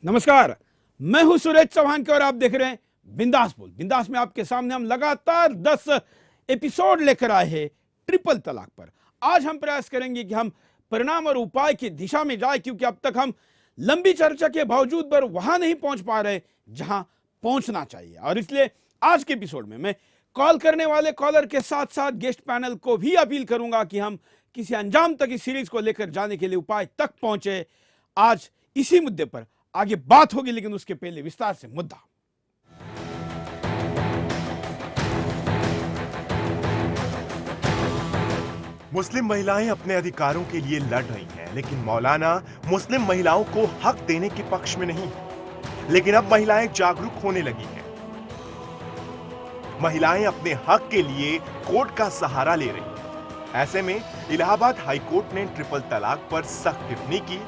नमस्कार, मैं हूं सुरेश चौहान के और आप देख रहे हैं बिंदास बोल। बिंदास में आपके सामने हम लगातार 10 एपिसोड लेकर आए हैं ट्रिपल तलाक पर। आज हम प्रयास करेंगे कि हम परिणाम और उपाय की दिशा में जाए, क्योंकि अब तक हम लंबी चर्चा के बावजूद पर वहां नहीं पहुंच पा रहे जहां पहुंचना चाहिए। और इसलिए आज के एपिसोड में मैं कॉल करने वाले कॉलर के साथ साथ गेस्ट पैनल को भी अपील करूंगा कि हम किसी अंजाम तक इस सीरीज को लेकर जाने के लिए उपाय तक पहुंचे। आज इसी मुद्दे पर आगे बात होगी, लेकिन उसके पहले विस्तार से मुद्दा। मुस्लिम महिलाएं अपने अधिकारों के लिए लड़ रही हैं, लेकिन मौलाना मुस्लिम महिलाओं को हक देने के पक्ष में नहीं। लेकिन अब महिलाएं जागरूक होने लगी हैं। महिलाएं अपने हक के लिए कोर्ट का सहारा ले रही हैं। ऐसे में इलाहाबाद हाई कोर्ट ने ट्रिपल तलाक पर सख्त टिप्पणी की।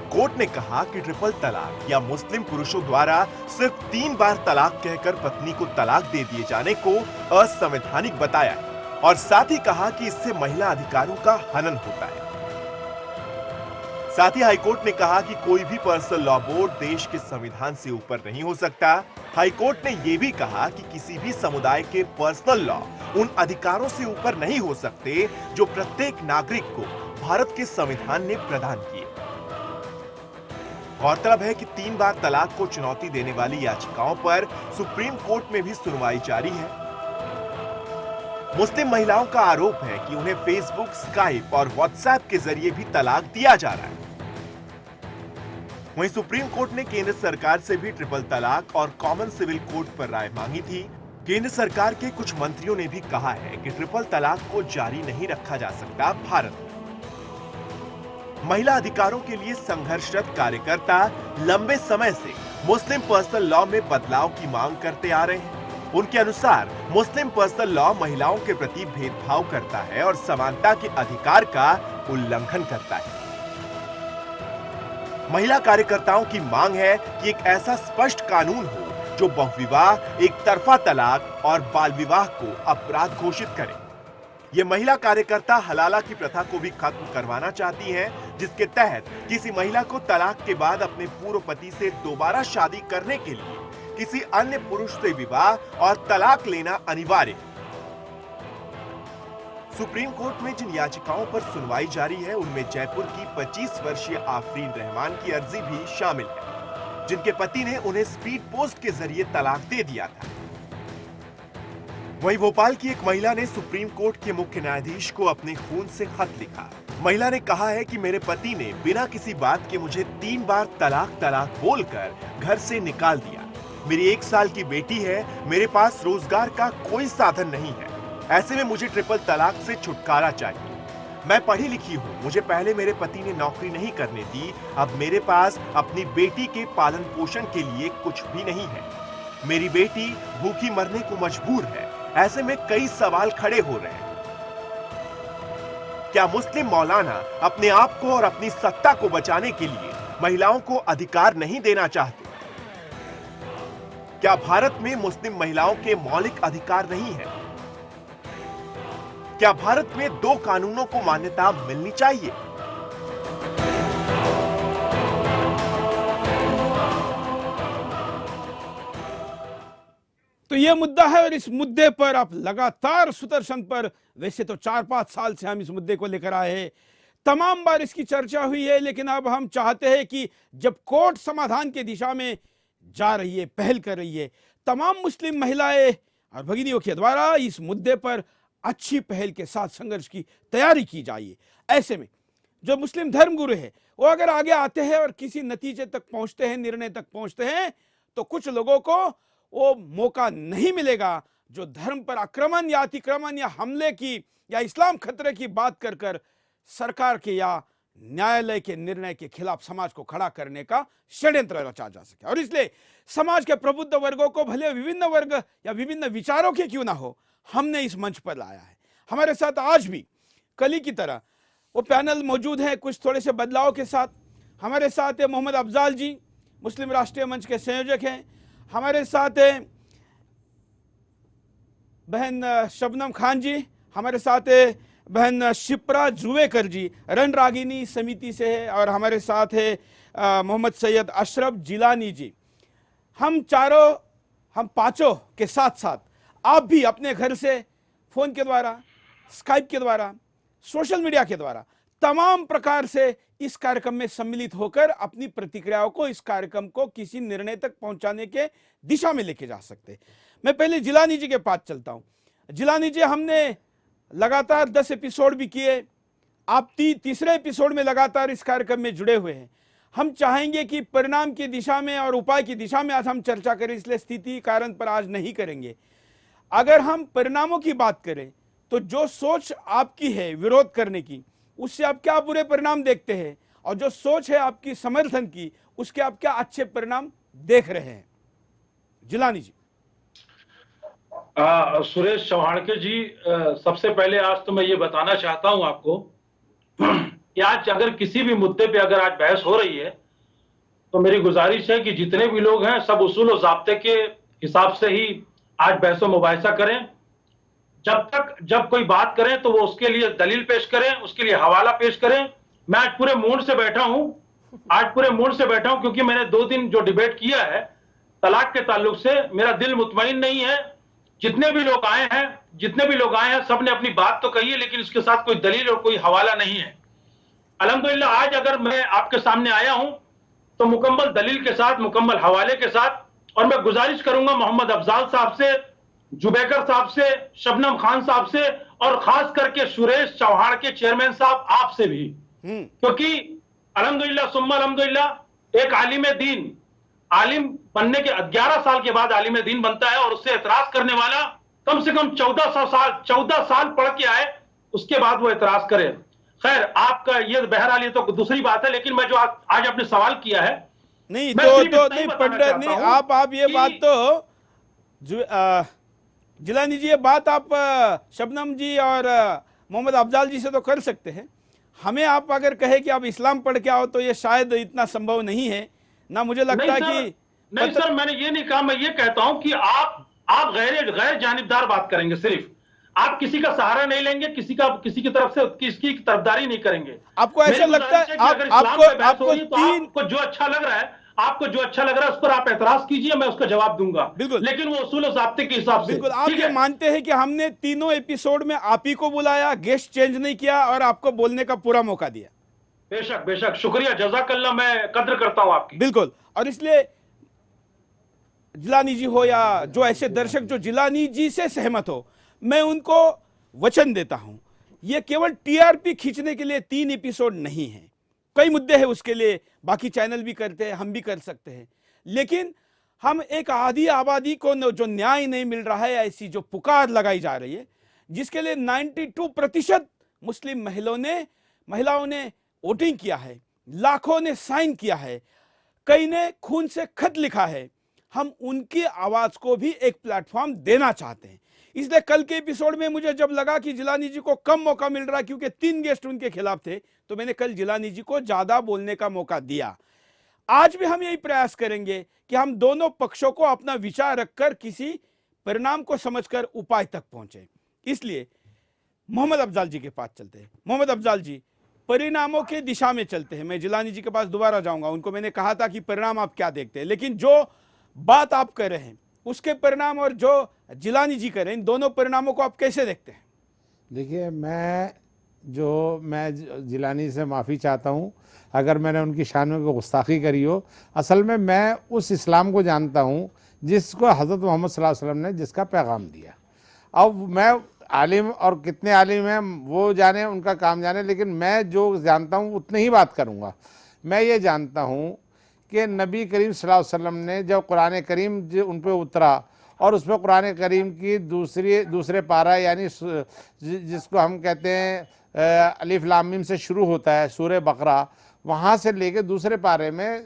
कोर्ट ने कहा कि ट्रिपल तलाक या मुस्लिम पुरुषों द्वारा सिर्फ 3 बार तलाक कहकर पत्नी को तलाक दे दिए जाने को असंवैधानिक बताया है और साथ ही कहा कि इससे महिला अधिकारों का हनन होता है। साथ ही हाईकोर्ट ने कहा कि कोई भी पर्सनल लॉ बोर्ड देश के संविधान से ऊपर नहीं हो सकता। हाईकोर्ट ने यह भी कहा कि किसी भी समुदाय के पर्सनल लॉ उन अधिकारों से ऊपर नहीं हो सकते जो प्रत्येक नागरिक को भारत के संविधान ने प्रदान किए। गौरतलब है कि 3 बार तलाक को चुनौती देने वाली याचिकाओं पर सुप्रीम कोर्ट में भी सुनवाई जारी है। मुस्लिम महिलाओं का आरोप है कि उन्हें फेसबुक, स्काइप और व्हाट्सएप के जरिए भी तलाक दिया जा रहा है। वहीं सुप्रीम कोर्ट ने केंद्र सरकार से भी ट्रिपल तलाक और कॉमन सिविल कोड पर राय मांगी थी। केंद्र सरकार के कुछ मंत्रियों ने भी कहा है कि ट्रिपल तलाक को जारी नहीं रखा जा सकता भारत में। महिला अधिकारों के लिए संघर्षरत कार्यकर्ता लंबे समय से मुस्लिम पर्सनल लॉ में बदलाव की मांग करते आ रहे हैं। उनके अनुसार मुस्लिम पर्सनल लॉ महिलाओं के प्रति भेदभाव करता है और समानता के अधिकार का उल्लंघन करता है। महिला कार्यकर्ताओं की मांग है कि एक ऐसा स्पष्ट कानून हो जो बहुविवाह, एक तरफा तलाक और बाल विवाह को अपराध घोषित करे। ये महिला कार्यकर्ता हलाला की प्रथा को भी खत्म करवाना चाहती हैं, जिसके तहत किसी महिला को तलाक के बाद अपने पूर्व पति से दोबारा शादी करने के लिए किसी अन्य पुरुष से विवाह और तलाक लेना अनिवार्य है। सुप्रीम कोर्ट में जिन याचिकाओं पर सुनवाई जारी है, उनमें जयपुर की 25 वर्षीय आफरीन रहमान की अर्जी भी शामिल है, जिनके पति ने उन्हें स्पीड पोस्ट के जरिए तलाक दे दिया था। वहीं भोपाल की एक महिला ने सुप्रीम कोर्ट के मुख्य न्यायाधीश को अपने खून से खत लिखा। महिला ने कहा है कि मेरे पति ने बिना किसी बात के मुझे 3 बार तलाक बोलकर घर से निकाल दिया। मेरी 1 साल की बेटी है, मेरे पास रोजगार का कोई साधन नहीं है। ऐसे में मुझे ट्रिपल तलाक से छुटकारा चाहिए। मैं पढ़ी लिखी हूँ, मुझे पहले मेरे पति ने नौकरी नहीं करने दी, अब मेरे पास अपनी बेटी के पालन पोषण के लिए कुछ भी नहीं है। मेरी बेटी भूखी मरने को मजबूर है। ऐसे में कई सवाल खड़े हो रहे हैं। क्या मुस्लिम मौलाना अपने आप को और अपनी सत्ता को बचाने के लिए महिलाओं को अधिकार नहीं देना चाहते? क्या भारत में मुस्लिम महिलाओं के मौलिक अधिकार नहीं है? क्या भारत में 2 कानूनों को मान्यता मिलनी चाहिए? तो यह मुद्दा है और इस मुद्दे पर आप लगातार सुदर्शन पर, वैसे तो 4-5 साल से हम इस मुद्दे को लेकर आए हैं, तमाम बार इसकी चर्चा हुई है, लेकिन अब हम चाहते हैं कि जब कोर्ट समाधान की दिशा में जा रही है, पहल कर रही है, तमाम मुस्लिम महिलाएं और भगिनियों के द्वारा इस मुद्दे पर अच्छी पहल के साथ संघर्ष की तैयारी की जाए। ऐसे में जो मुस्लिम धर्मगुरु है वो अगर आगे आते हैं और किसी नतीजे तक पहुंचते हैं, निर्णय तक पहुंचते हैं, तो कुछ लोगों को वो मौका नहीं मिलेगा जो धर्म पर आक्रमण या अतिक्रमण या हमले की या इस्लाम खतरे की बात कर कर सरकार के या न्यायालय के निर्णय के खिलाफ समाज को खड़ा करने का षड्यंत्र रचा जा सके। और इसलिए समाज के प्रबुद्ध वर्गों को, भले विभिन्न वर्ग या विभिन्न विचारों के क्यों ना हो, हमने इस मंच पर लाया है। हमारे साथ आज भी कली की तरह वो पैनल मौजूद है, कुछ थोड़े से बदलाव के साथ। हमारे साथ है मोहम्मद अफजाल जी, मुस्लिम राष्ट्रीय मंच के संयोजक हैं। हमारे साथ है बहन शबनम खान जी, हमारे साथ है बहन शिप्रा जुवेकर जी रण रागिनी समिति से है, और हमारे साथ है मोहम्मद सैयद अशरफ जिलानी जी। हम पांचों के साथ साथ आप भी अपने घर से फोन के द्वारा, स्काइप के द्वारा, सोशल मीडिया के द्वारा तमाम प्रकार से इस कार्यक्रम में सम्मिलित होकर अपनी प्रतिक्रियाओं को, इस कार्यक्रम को किसी निर्णय तक पहुंचाने के दिशा में लेके जा सकते। मैं पहले जिलानी जी के पास चलता हूं। जिलानी जी, हमने लगातार 10 एपिसोड भी किए, आप तीसरे एपिसोड में लगातार इस कार्यक्रम में जुड़े हुए हैं। हम चाहेंगे कि परिणाम की दिशा में और उपाय की दिशा में आज हम चर्चा करें, इसलिए स्थिति कारण पर आज नहीं करेंगे। अगर हम परिणामों की बात करें तो जो सोच आपकी है विरोध करने की, उससे आप क्या बुरे परिणाम देखते हैं, और जो सोच है आपकी समर्थन की, उसके आप क्या अच्छे परिणाम देख रहे हैं? जिलानी जी। सुरेश चौहाड़के जी, सबसे पहले आज तो मैं ये बताना चाहता हूं आपको कि आज अगर किसी भी मुद्दे पे अगर आज बहस हो रही है तो मेरी गुजारिश है कि जितने भी लोग हैं सब उसूल और ज़ाब्ते के हिसाब से ही आज बहस व मुबाहिसा करें। जब कोई बात करें तो वो उसके लिए दलील पेश करें, उसके लिए हवाला पेश करें। मैं आज पूरे मूड से बैठा हूं क्योंकि मैंने 2 दिन जो डिबेट किया है तलाक के ताल्लुक से, मेरा दिल मुतमईन नहीं है। जितने भी लोग आए हैं सबने अपनी बात तो कही है, लेकिन उसके साथ कोई दलील और कोई हवाला नहीं है। अल्हम्दुलिल्लाह आज अगर मैं आपके सामने आया हूं तो मुकम्मल दलील के साथ, मुकम्मल हवाले के साथ, और मैं गुजारिश करूंगा मोहम्मद अफजाल साहब से, जुबैकर साहब से, शबनम खान साहब से, और खास करके सुरेश चौहान के चेयरमैन साहब आपसे भी, क्योंकि अल्हम्दुलिल्लाह सुम्मा अल्हम्दुलिल्लाह एक आलिम बनने के 11 साल के बाद आलिम दीन बनता है, और उससे एतराज करने वाला कम से कम 14 साल पढ़ के आए, उसके बाद वो एतराज करे। खैर, आपका ये बहरहाल ये तो दूसरी बात है, लेकिन मैं जो आज आपने सवाल किया है, नहीं आप ये बात तो जिलानी जी, ये बात आप शबनम जी और मोहम्मद अफजाल जी से तो कर सकते हैं। हमें आप अगर कहे कि आप इस्लाम पढ़ के आओ तो ये शायद इतना संभव नहीं है ना। मुझे लगता है कि नहीं सर, मैंने ये नहीं कहा। मैं ये कहता हूं कि आप गैर जानिबदार बात करेंगे, सिर्फ आप किसी का सहारा नहीं लेंगे, किसी की तरफ से किसी की तरफदारी नहीं करेंगे। आपको ऐसा लगता है आपको जो अच्छा लग रहा है उस पर आप एतराज कीजिए, मैं उसका जवाब दूंगा, बिल्कुल, लेकिन वो उसूल और ज़ाब्ते के हिसाब से। बिल्कुल। आप ये मानते हैं कि हमने तीनों एपिसोड में आप ही को बुलाया, गेस्ट चेंज नहीं किया और आपको बोलने का पूरा मौका दिया? बेशक, शुक्रिया, जज़ाकल्लाह, मैं कद्र करता हूं आपकी। बिल्कुल। और इसलिए जिलानी जी हो या जो ऐसे दर्शक जो जिलानी जी से सहमत हो, मैं उनको वचन देता हूं, यह केवल टीआरपी खींचने के लिए 3 एपिसोड नहीं है। कई मुद्दे हैं उसके लिए, बाकी चैनल भी करते हैं, हम भी कर सकते हैं, लेकिन हम एक आधी आबादी को जो न्याय नहीं मिल रहा है, ऐसी जो पुकार लगाई जा रही है, जिसके लिए 92% मुस्लिम महिलाओं ने वोटिंग किया है, लाखों ने साइन किया है, कई ने खून से खत लिखा है, हम उनकी आवाज को भी एक प्लेटफॉर्म देना चाहते हैं। इसलिए कल के एपिसोड में मुझे जब लगा कि जिलानी जी को कम मौका मिल रहा है क्योंकि 3 गेस्ट उनके खिलाफ थे, तो मैंने कल जिलानी जी को ज्यादा बोलने का मौका दिया। आज भी हम यही प्रयास करेंगे कि हम दोनों पक्षों को अपना विचार रखकर किसी परिणाम को समझकर उपाय तक पहुंचे। इसलिए मोहम्मद अफजाल जी के पास चलते हैं। मोहम्मद अफजाल जी, परिणामों के दिशा में चलते हैं। मैं जिलानी जी के पास दोबारा जाऊंगा, उनको मैंने कहा था कि परिणाम आप क्या देखते हैं, लेकिन जो बात आप कर रहे हैं उसके परिणाम और जो जिलानी जी कर रहे हैं, इन दोनों परिणामों को आप कैसे देखते हैं? देखिए, मैं जिलानी से माफ़ी चाहता हूँ अगर मैंने उनकी शान में कोई गुस्ताखी करी हो। असल में मैं उस इस्लाम को जानता हूँ जिसको हज़रत मोहम्मद सल्लल्लाहु अलैहि वसल्लम ने जिसका पैगाम दिया। अब मैं आलिम और कितने आलिम हैं वो जाने, उनका काम जाने, लेकिन मैं जो जानता हूँ उतनी ही बात करूँगा। मैं ये जानता हूँ कि नबी करीम सल्लल्लाहु अलैहि वसल्लम ने जब कुरान करीम जो उन पर उतरा और उसमें कुरान करीम की दूसरे पारा, यानी जिसको हम कहते हैं अलिफ लाम मीम से शुरू होता है सूरह बकरा, वहाँ से लेके दूसरे पारे में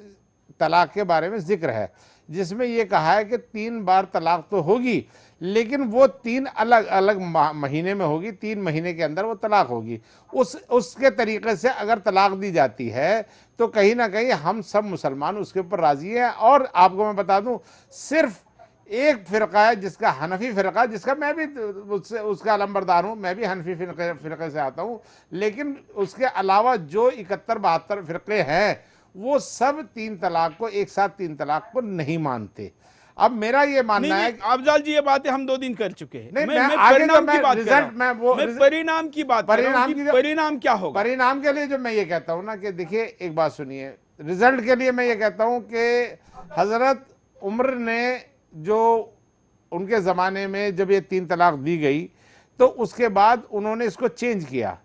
तलाक के बारे में ज़िक्र है, जिसमें ये कहा है कि 3 बार तलाक तो होगी, लेकिन वो 3 अलग अलग महीने में होगी, 3 महीने के अंदर वो तलाक होगी। उसके तरीक़े से अगर तलाक दी जाती है तो कहीं ना कहीं हम सब मुसलमान उसके ऊपर राज़ी हैं। और आपको मैं बता दूं, सिर्फ एक फिरका है जिसका हनफी फिरका, जिसका मैं भी उससे उसका अलंबरदार हूँ, मैं भी हनफी फिरके से आता हूँ, लेकिन उसके अलावा जो 71-72 फिरके हैं वो सब 3 तलाक को, एक साथ 3 तलाक को नहीं मानते। अब मेरा ये मानना है नहीं, अफजाल जी ये बातें हम 2 दिन कर चुके हैं। नहीं, मैं आगे परिणाम तो की बात कर रहा रिजल्ट, हूं। मैं वो मैं परिणाम की बात कर रहा हूं कि परिणाम क्या होगा। परिणाम के लिए जो मैं ये कहता हूं ना कि देखिए, एक बात सुनिए, रिजल्ट के लिए मैं ये कहता हूं कि हजरत उमर ने जो उनके ज़माने में जब ये 3 तलाक दी गई तो उसके बाद उन्होंने इसको चेंज किया,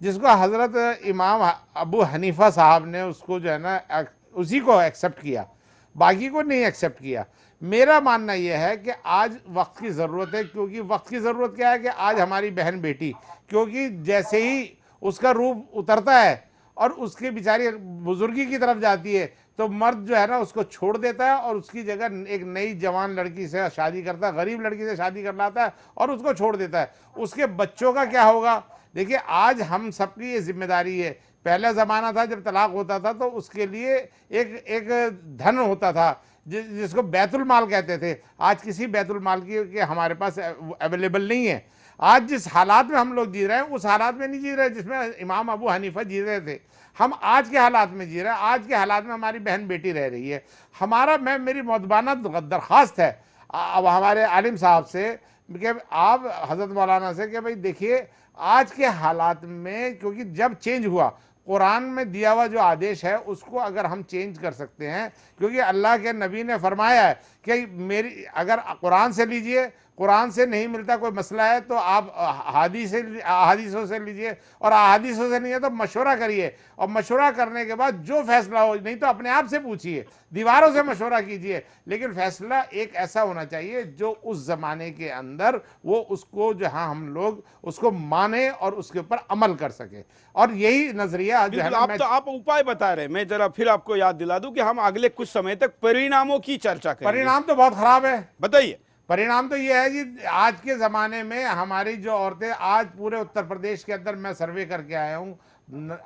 जिसको हज़रत इमाम अबू हनीफा साहब ने उसको जो है ना उसी को एक्सेप्ट किया, बाकी को नहीं एक्सेप्ट किया। मेरा मानना यह है कि आज वक्त की ज़रूरत है, क्योंकि वक्त की ज़रूरत क्या है कि आज हमारी बहन बेटी, क्योंकि जैसे ही उसका रूप उतरता है और उसकी बेचारी बुजुर्गी की तरफ जाती है तो मर्द जो है ना उसको छोड़ देता है और उसकी जगह एक नई जवान लड़की से शादी करता है, गरीब लड़की से शादी कर लाता है और उसको छोड़ देता है। उसके बच्चों का क्या होगा? देखिए, आज हम सबकी ये जिम्मेदारी है। पहला ज़माना था जब तलाक होता था तो उसके लिए एक धन होता था जिसको बैतुल माल कहते थे। आज किसी बैतुल माल की हमारे पास अवेलेबल नहीं है। आज जिस हालात में हम लोग जी रहे हैं उस हालात में नहीं जी रहे जिसमें इमाम अबू हनीफा जी रहे थे। हम आज के हालात में जी रहे हैं। आज के हालात में हमारी बहन बेटी रह रही है। मेरी मौदबाना दरख्वास्त है अब हमारे आलिम साहब से कि आप हज़रत मौलाना से कि भाई देखिए, आज के हालात में, क्योंकि जब चेंज हुआ, कुरान में दिया हुआ जो आदेश है उसको अगर हम चेंज कर सकते हैं, क्योंकि अल्लाह के नबी ने फरमाया है कि मेरी अगर कुरान से लीजिए, कुरान से नहीं मिलता कोई मसला है तो आप अहादीसों से लीजिए, और अहादीसों से नहीं है तो मशवरा करिए, और मशवरा करने के बाद जो फैसला हो, नहीं तो अपने आप से पूछिए, दीवारों से मशवरा कीजिए, लेकिन फैसला एक ऐसा होना चाहिए जो उस ज़माने के अंदर वो उसको जहां हम लोग उसको माने और उसके ऊपर अमल कर सके। और यही नजरिया जो है ना, आप उपाय बता रहे हैं। मैं जरा फिर आपको याद दिला दूं कि हम अगले कुछ समय तक परिणामों की चर्चा करेंगे। परिणाम तो बहुत खराब है। बताइए। परिणाम तो ये है कि आज के ज़माने में हमारी जो औरतें, आज पूरे उत्तर प्रदेश के अंदर मैं सर्वे करके आया हूँ,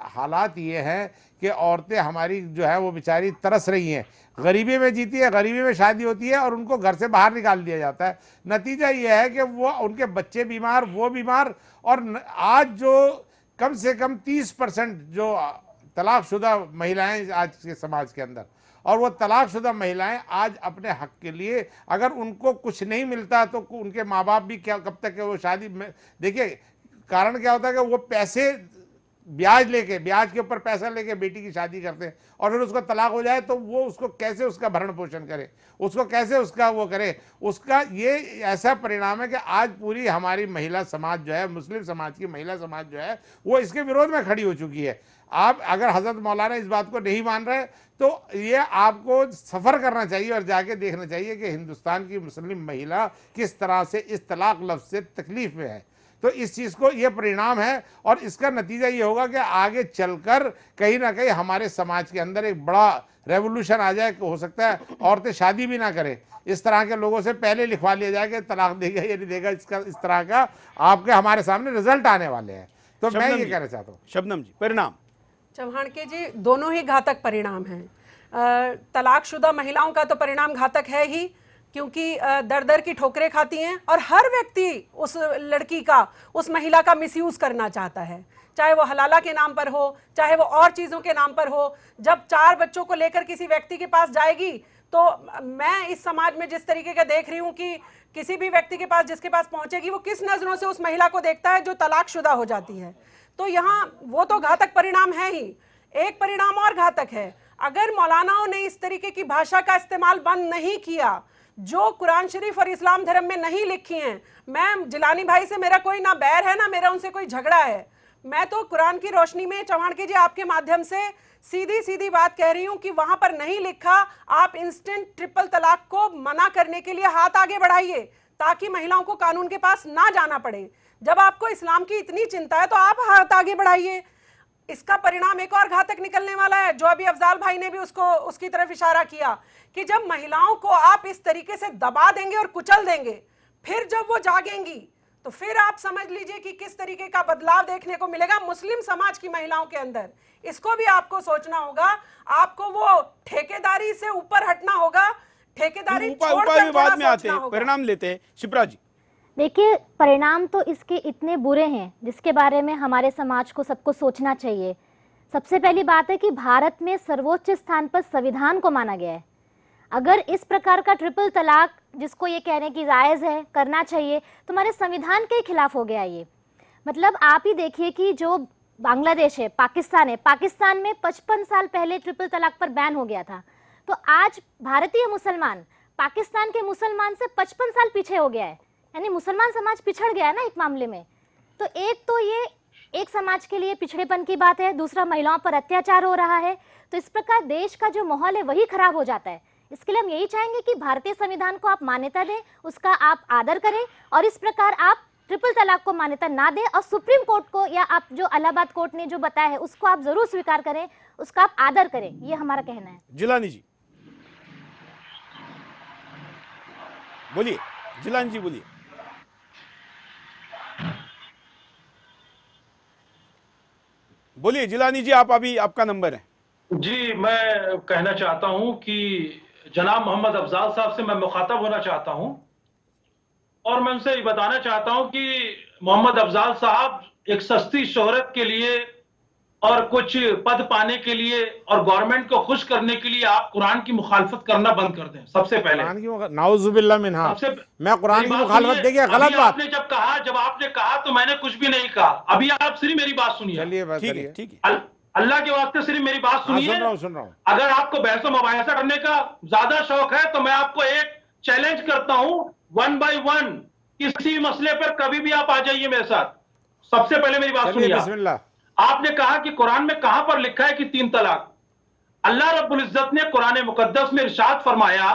हालात ये हैं कि औरतें हमारी जो है वो बेचारी तरस रही हैं, गरीबी में जीती है, गरीबी में शादी होती है और उनको घर से बाहर निकाल दिया जाता है। नतीजा ये है कि वो उनके बच्चे बीमार, वो बीमार, और आज जो कम से कम 30% जो तलाकशुदा महिलाएं आज के समाज के अंदर, और वो तलाकशुदा महिलाएं आज अपने हक के लिए अगर उनको कुछ नहीं मिलता तो उनके माँ बाप भी क्या कब तक है वो शादी में। देखिए, कारण क्या होता है कि वो पैसे ब्याज के ऊपर पैसा लेके बेटी की शादी करते हैं, और फिर उसको तलाक हो जाए तो वो उसको कैसे उसका भरण पोषण करे, उसको कैसे उसका वो करे। उसका ये ऐसा परिणाम है कि आज पूरी हमारी महिला समाज जो है, मुस्लिम समाज की महिला समाज जो है, वो इसके विरोध में खड़ी हो चुकी है। आप अगर हजरत मौलाना इस बात को नहीं मान रहे तो ये आपको सफ़र करना चाहिए और जाके देखना चाहिए कि हिंदुस्तान की मुस्लिम महिला किस तरह से इस तलाक लफ्ज़ से तकलीफ में है। तो इस चीज़ को, ये परिणाम है, और इसका नतीजा ये होगा कि आगे चलकर कहीं ना कहीं हमारे समाज के अंदर एक बड़ा रेवोल्यूशन आ जाए। हो सकता है औरतें शादी भी ना करें, इस तरह के लोगों से पहले लिखवा लिया जाए कि तलाक देगा या नहीं देगा। इस तरह का आपके हमारे सामने रिजल्ट आने वाले हैं। तो मैं ये कहना चाहता हूँ। शबनम जी, परिणाम। चौहान के जी, दोनों ही घातक परिणाम हैं। तलाकशुदा महिलाओं का तो परिणाम घातक है ही, क्योंकि दर दर की ठोकरें खाती हैं और हर व्यक्ति उस लड़की का, उस महिला का मिसयूज करना चाहता है, चाहे वो हलाला के नाम पर हो, चाहे वो और चीज़ों के नाम पर हो। जब 4 बच्चों को लेकर किसी व्यक्ति के पास जाएगी तो मैं इस समाज में जिस तरीके का देख रही हूँ कि किसी भी व्यक्ति के पास, जिसके पास पहुंचेगी, वो किस नज़रों से उस महिला को देखता है जो तलाकशुदा हो जाती है। तो यहाँ वो तो घातक परिणाम है ही। एक परिणाम और घातक है, अगर मौलानाओं ने इस तरीके की भाषा का इस्तेमाल बंद नहीं किया जो कुरान शरीफ और इस्लाम धर्म में नहीं लिखी हैं। मैं जिलानी भाई से मेरा कोई ना बैर है ना मेरा उनसे कोई झगड़ा है, मैं तो कुरान की रोशनी में चौहान के जी आपके माध्यम से सीधी सीधी बात कह रही हूं कि वहां पर नहीं लिखा, आप इंस्टेंट ट्रिपल तलाक को मना करने के लिए हाथ आगे बढ़ाइए ताकि महिलाओं को कानून के पास ना जाना पड़े। जब आपको इस्लाम की इतनी चिंता है तो आप हाथ आगे बढ़ाइए। इसका परिणाम एक और घातक निकलने वाला है, जो अभी अफजाल भाई ने भी उसकी तरफ इशारा किया कि जब महिलाओं को आप इस तरीके से दबा देंगे और कुचल देंगे, फिर जब वो जागेंगी तो फिर आप समझ लीजिए कि किस तरीके का बदलाव देखने को मिलेगा मुस्लिम समाज की महिलाओं के अंदर। इसको भी आपको सोचना होगा, आपको वो ठेकेदारी से ऊपर हटना होगा। ठेकेदारी उपाय छोड़कर उपाय भी बाद थोड़ा में आते सोचना हैं, होगा। परिणाम लेते हैं। शिप्रा जी, देखिए, परिणाम तो इसके इतने बुरे हैं जिसके बारे में हमारे समाज को सबको सोचना चाहिए। सबसे पहली बात है कि भारत में सर्वोच्च स्थान पर संविधान को माना गया है। अगर इस प्रकार का ट्रिपल तलाक, जिसको ये कहने की जायज है, करना चाहिए, तो हमारे संविधान के खिलाफ हो गया ये। मतलब आप ही देखिए कि जो बांग्लादेश है, पाकिस्तान है, पाकिस्तान में 55 साल पहले ट्रिपल तलाक पर बैन हो गया था। तो आज भारतीय मुसलमान पाकिस्तान के मुसलमान से 55 साल पीछे हो गया है, यानी मुसलमान समाज पिछड़ गया है ना एक मामले में। तो एक तो ये एक समाज के लिए पिछड़ेपन की बात है, दूसरा महिलाओं पर अत्याचार हो रहा है। तो इस प्रकार देश का जो माहौल है वही खराब हो जाता है। इसके लिए हम यही चाहेंगे कि भारतीय संविधान को आप मान्यता दें, उसका आप आदर करें, और इस प्रकार आप ट्रिपल तलाक को मान्यता ना दें, और सुप्रीम कोर्ट को या आप जो इलाहाबाद कोर्ट ने जो बताया है उसको आप जरूर स्वीकार करें, उसका आप आदर करें, ये हमारा कहना है। जिलानी जी बोलिए। जिलानी जी बोलिए। बोलिए जिलानी जी, आप अभी, आपका नंबर है। जी, मैं कहना चाहता हूं कि जनाब मोहम्मद अफजाल साहब से मैं मुखातब होना चाहता हूं, और मैं उनसे ये बताना चाहता हूं कि मोहम्मद अफजाल साहब एक सस्ती शोहरत के लिए और कुछ पद पाने के लिए और गवर्नमेंट को खुश करने के लिए आप कुरान की मुखालफत करना बंद कर दें। सबसे पहले कुरान की नाउजुबिल्लाह मिन्हा, सबसे मैं कुरान की मेरी बात मुखालफत, सुनिए। देखिए गलत अभी बात। आपने जब आपने कहा तो मैंने कुछ भी नहीं कहा। अभी आप सिर्फ मेरी बात सुनिए। चलिए बात ठीक है, करिए। ठीक है। अल्लाह के वास्ते सिर्फ मेरी बात हाँ, सुनिए। सुन रहा हूँ। अगर आपको बहस मुबाहिसा करने का ज्यादा शौक है तो मैं आपको एक चैलेंज करता हूं, 1 by 1 किसी मसले पर कभी भी आप आ जाइए मेरे साथ। सबसे पहले मेरी बात चलिए सुनिए। बिस्मिल्लाह। आपने कहा कि कुरान में कहां पर लिखा है कि 3 तलाक। अल्लाह रब्बुल इज्जत ने कुरान मुकद्दस में इरशाद फरमाया,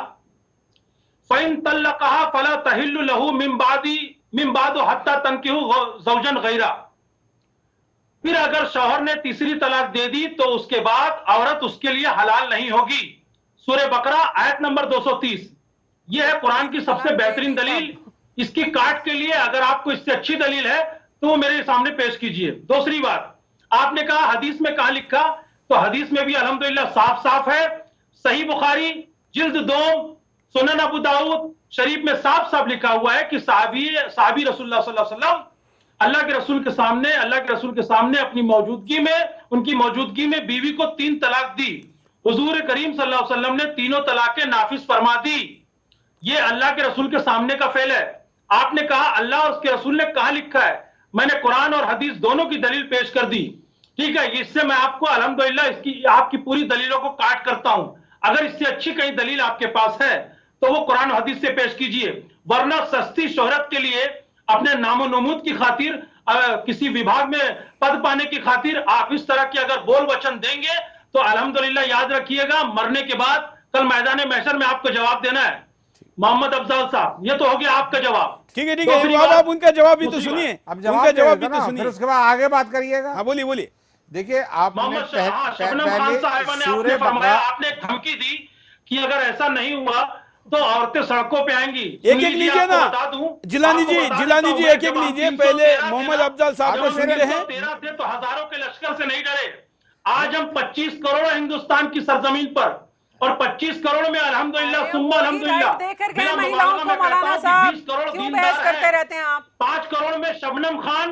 फ़इन तल्लक़हा फला तहिल्लु लहू मिन बादु हत्ता तनकिहु ज़ौजन गैरा। फिर अगर शौहर ने तीसरी तलाक दे दी तो उसके बाद औरत उसके लिए हलाल नहीं होगी। सूरह बकरा आयत नंबर 230। यह है कुरान की सबसे बेहतरीन दलील। इसकी काट के लिए अगर आपको इससे अच्छी दलील है तो वो मेरे सामने पेश कीजिए। दूसरी बात, आपने कहा हदीस में कहां लिखा, तो हदीस में भी अल्हम्दुलिल्लाह साफ साफ है। सही बुखारी जिल्द 2 सुनन अबू दाऊद शरीफ में साफ साफ लिखा हुआ है कि साहबी रसूलुल्लाह सल्लल्लाहु अलैहि वसल्लम अल्लाह के रसूल के सामने अपनी उनकी मौजूदगी में बीवी को 3 तलाक दी। हुजूर करीम सल्लल्लाहु अलैहि वसल्लम ने तीनों तलाकें नाफिज फरमा दी। ये अल्लाह के रसूल के सामने का फेल है। आपने कहा अल्लाह और उसके रसूल ने कहां लिखा है, मैंने कुरान और हदीस दोनों की दलील पेश कर दी। ठीक है, इससे मैं आपको अल्हम्दुलिल्लाह इसकी आपकी पूरी दलीलों को काट करता हूं। अगर इससे अच्छी कहीं दलील आपके पास है तो वो कुरान और हदीस से पेश कीजिए, वरना सस्ती शोहरत के लिए अपने नामो नमूद की खातिर किसी विभाग में पद पाने की खातिर आप इस तरह के अगर बोल वचन देंगे तो अल्हम्दुलिल्लाह याद रखिएगा, मरने के बाद कल मैदान महशर में आपको जवाब देना है। मोहम्मद अफजाल साहब, ये तो हो गया आपका जवाब। ठीक है, अब आप उनका जवाब भी तो सुनिए। अब उनका जवाब भी दे तो देना, सुनिए, फिर उसके बाद आगे बात करिएगा। हाँ बोलिए। देखिए, आपने शबनम खान साहिबा ने आपने फरमाया, आपने एक धमकी दी कि अगर ऐसा नहीं हुआ तो औरतें सड़कों पे आएंगी। एक लीजिए ना जिलानी जी, एक लीजिए। पहले मोहम्मद अफजाल साहब को सुनते हैं। 13 थे तो हजारों के लश्कर से नहीं डरे। आज हम 25 करोड़ हिंदुस्तान की सरजमीन पर, और 25 करोड़ में अल्हम्दुलिल्लाह सुम्मा अल्हम्दुलिल्लाह देकर के महिलाओं को मौलाना साहब क्यों बहस करते रहते हैं आप? 5 करोड़ में शबनम खान,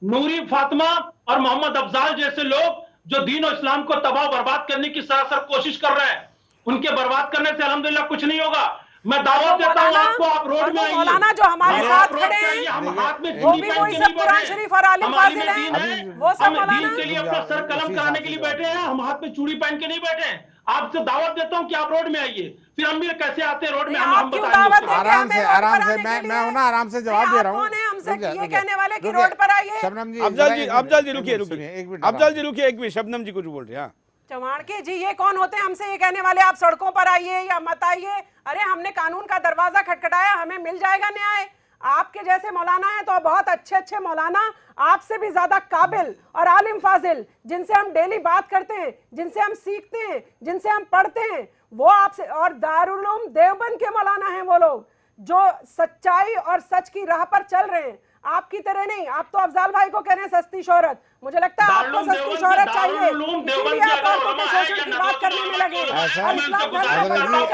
नूरी फातिमा और मोहम्मद अफजाल जैसे लोग जो दीन और इस्लाम को तबाह बर्बाद करने की सरासर कोशिश कर रहे हैं, उनके बर्बाद करने से अल्हम्दुलिल्लाह कुछ नहीं होगा। मैं दावत देता हूं आपको, आप रोड में आइए। मौलाना जो हमारे साथ खड़े हैं हम हाथ में वो भी वही सब कुरान शरीफ और आलिम फाजिल हैं, वो सब हम मौलाना दीन के लिए अपना सर कलम कराने के लिए बैठे हैं, हम हाथ में चूड़ी पहन के नहीं बैठे हैं। आपसे दावत देता हूं कि आप रोड में आइए, फिर हम भी कैसे आते हैं रोड में हम बताएंगे। आराम से मैं हूं ना, आराम से जवाब दे रहा हूं। कौन है हमसे ये कहने वाले कि रोड पर आइए? शबनम जी, अफजल जी रुकिए, एक मिनट अफजल जी रुकिए एक मिनट। शबनम जी कुछ बोल रहे हैं। चमाड़के जी, ये कौन होते हैं हमसे ये कहने वाले आप सड़कों पर आइए या मत आइए? अरे हमने कानून का दरवाजा खटखटाया, हमें मिल जाएगा न्याय। आपके जैसे मौलाना हैं तो बहुत अच्छे मौलाना, आपसे भी ज्यादा काबिल और आलिम फाजिल, जिनसे हम डेली बात करते हैं, जिनसे हम सीखते हैं, जिनसे हम पढ़ते हैं, वो आपसे, और दारुल उलूम देवबंद के मौलाना हैं वो लोग जो सच्चाई और सच की राह पर चल रहे हैं। आपकी तरह नहीं। आप तो अफजाल भाई को कह रहे हैं सस्ती शोहरत, मुझे लगता है आपको सस्ती शोहरत चाहिए, इसीलिए आप औरतों के शोषण की बात करने में लगे और इस्लाम धर्म पर बात करने में लगे।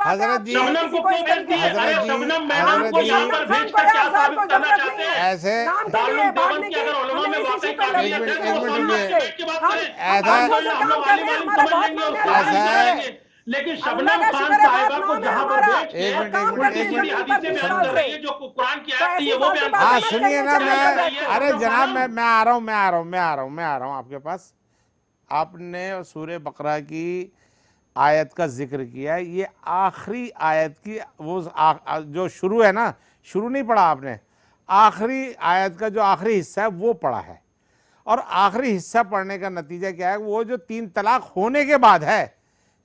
हजरत जी, किसी को इस तरीके से हजरत जी, आपको शबनम खान को या अफजाल को जरूरत नहीं है ऐसे नाम के लिए भागने की, हमें इस इशू पर लड़ने की जरूरत है। हम वर्षों से काम कर रहे हैं, हमारा बहुत नाम है, लेकिन अल्लाह शबनम का खान शुक्र है, साहिबा बहुत को नाम है जहां पर हमारा। बेच के एक मिनट, काम एक करते मिनट, हैं एक जमीन मिनट। पर 20 साल से। जो कुरान की तो आयत थी ऐसी वो भी फालतू आप हाँ बातें मत सुनिए करिए, ना, चलिए मैं बैठिए। अरे जनाब मैं आ रहा हूँ आपके पास। आपने सूरह बकरा की आयत का जिक्र किया है, ये आखिरी आयत की वो जो शुरू है ना, शुरू नहीं पढ़ा आपने, आखिरी आयत का जो आखिरी हिस्सा है वो पढ़ा है। और आखिरी हिस्सा पढ़ने का नतीजा क्या है, वो जो 3 तलाक होने के बाद है,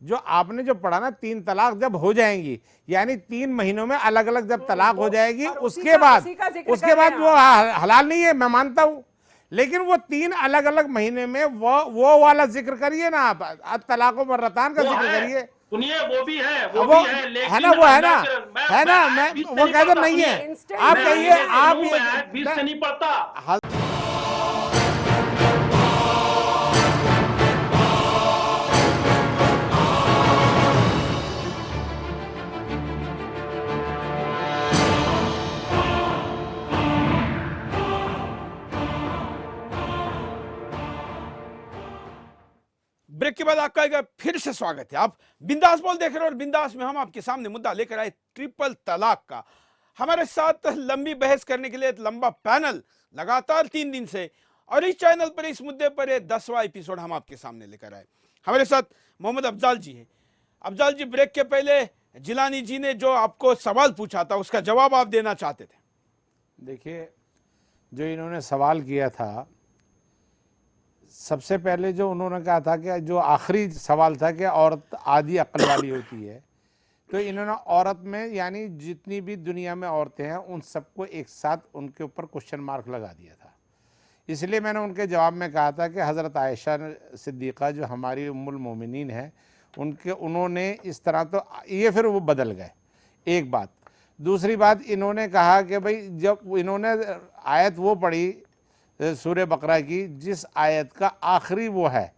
जो आपने जो पढ़ा ना 3 तलाक जब हो जाएंगी, यानी 3 महीनों में अलग अलग जब तलाक हो जाएगी, और उसी उसके का बाद जिक्र कर रहे वो हैं हलाल नहीं है, मैं मानता हूं, लेकिन वो 3 अलग अलग महीने में वो वाला जिक्र करिए ना, आप तलाकों पर रतान का जिक्र करिए। सुनिए वो भी है, वो वो भी है, लेकिन है ना, वो है ना, मैं है ना, मैं बीस से वो कहते पढ़ता, नहीं है, सुनिए, आप मैं कहिए, आगे आप मैं 20 से नहीं पढ़ता। ब्रेक के बाद आपका एक फिर से स्वागत है। आप बिंदास बोल देख रहे हो और बिंदास में हम आपके सामने मुद्दा लेकर आए ट्रिपल तलाक का। हमारे साथ लंबी बहस करने के लिए एक लंबा पैनल लगातार 3 दिन से, और इस चैनल पर इस मुद्दे पर 10वां एपिसोड हम आपके सामने लेकर आए। हमारे साथ मोहम्मद अफजाल जी हैं। अफजाल जी, ब्रेक के पहले जिलानी जी ने जो आपको सवाल पूछा था उसका जवाब आप देना चाहते थे। देखिए, जो इन्होंने सवाल किया था, सबसे पहले जो उन्होंने कहा था कि जो आखिरी सवाल था कि औरत आधी अक्ल वाली होती है, तो इन्होंने औरत में यानी जितनी भी दुनिया में औरतें हैं उन सबको एक साथ उनके ऊपर क्वेश्चन मार्क लगा दिया था। इसलिए मैंने उनके जवाब में कहा था कि हज़रत आयशा सिद्दीक़ा जो हमारी उम्मुल मोमिनीन है, उन्होंने इस तरह, तो ये फिर वो बदल गए, एक बात। दूसरी बात, इन्होंने कहा कि भाई जब इन्होंने आयत वो पढ़ी सूरह बकरा की जिस आयत का आखिरी वो है,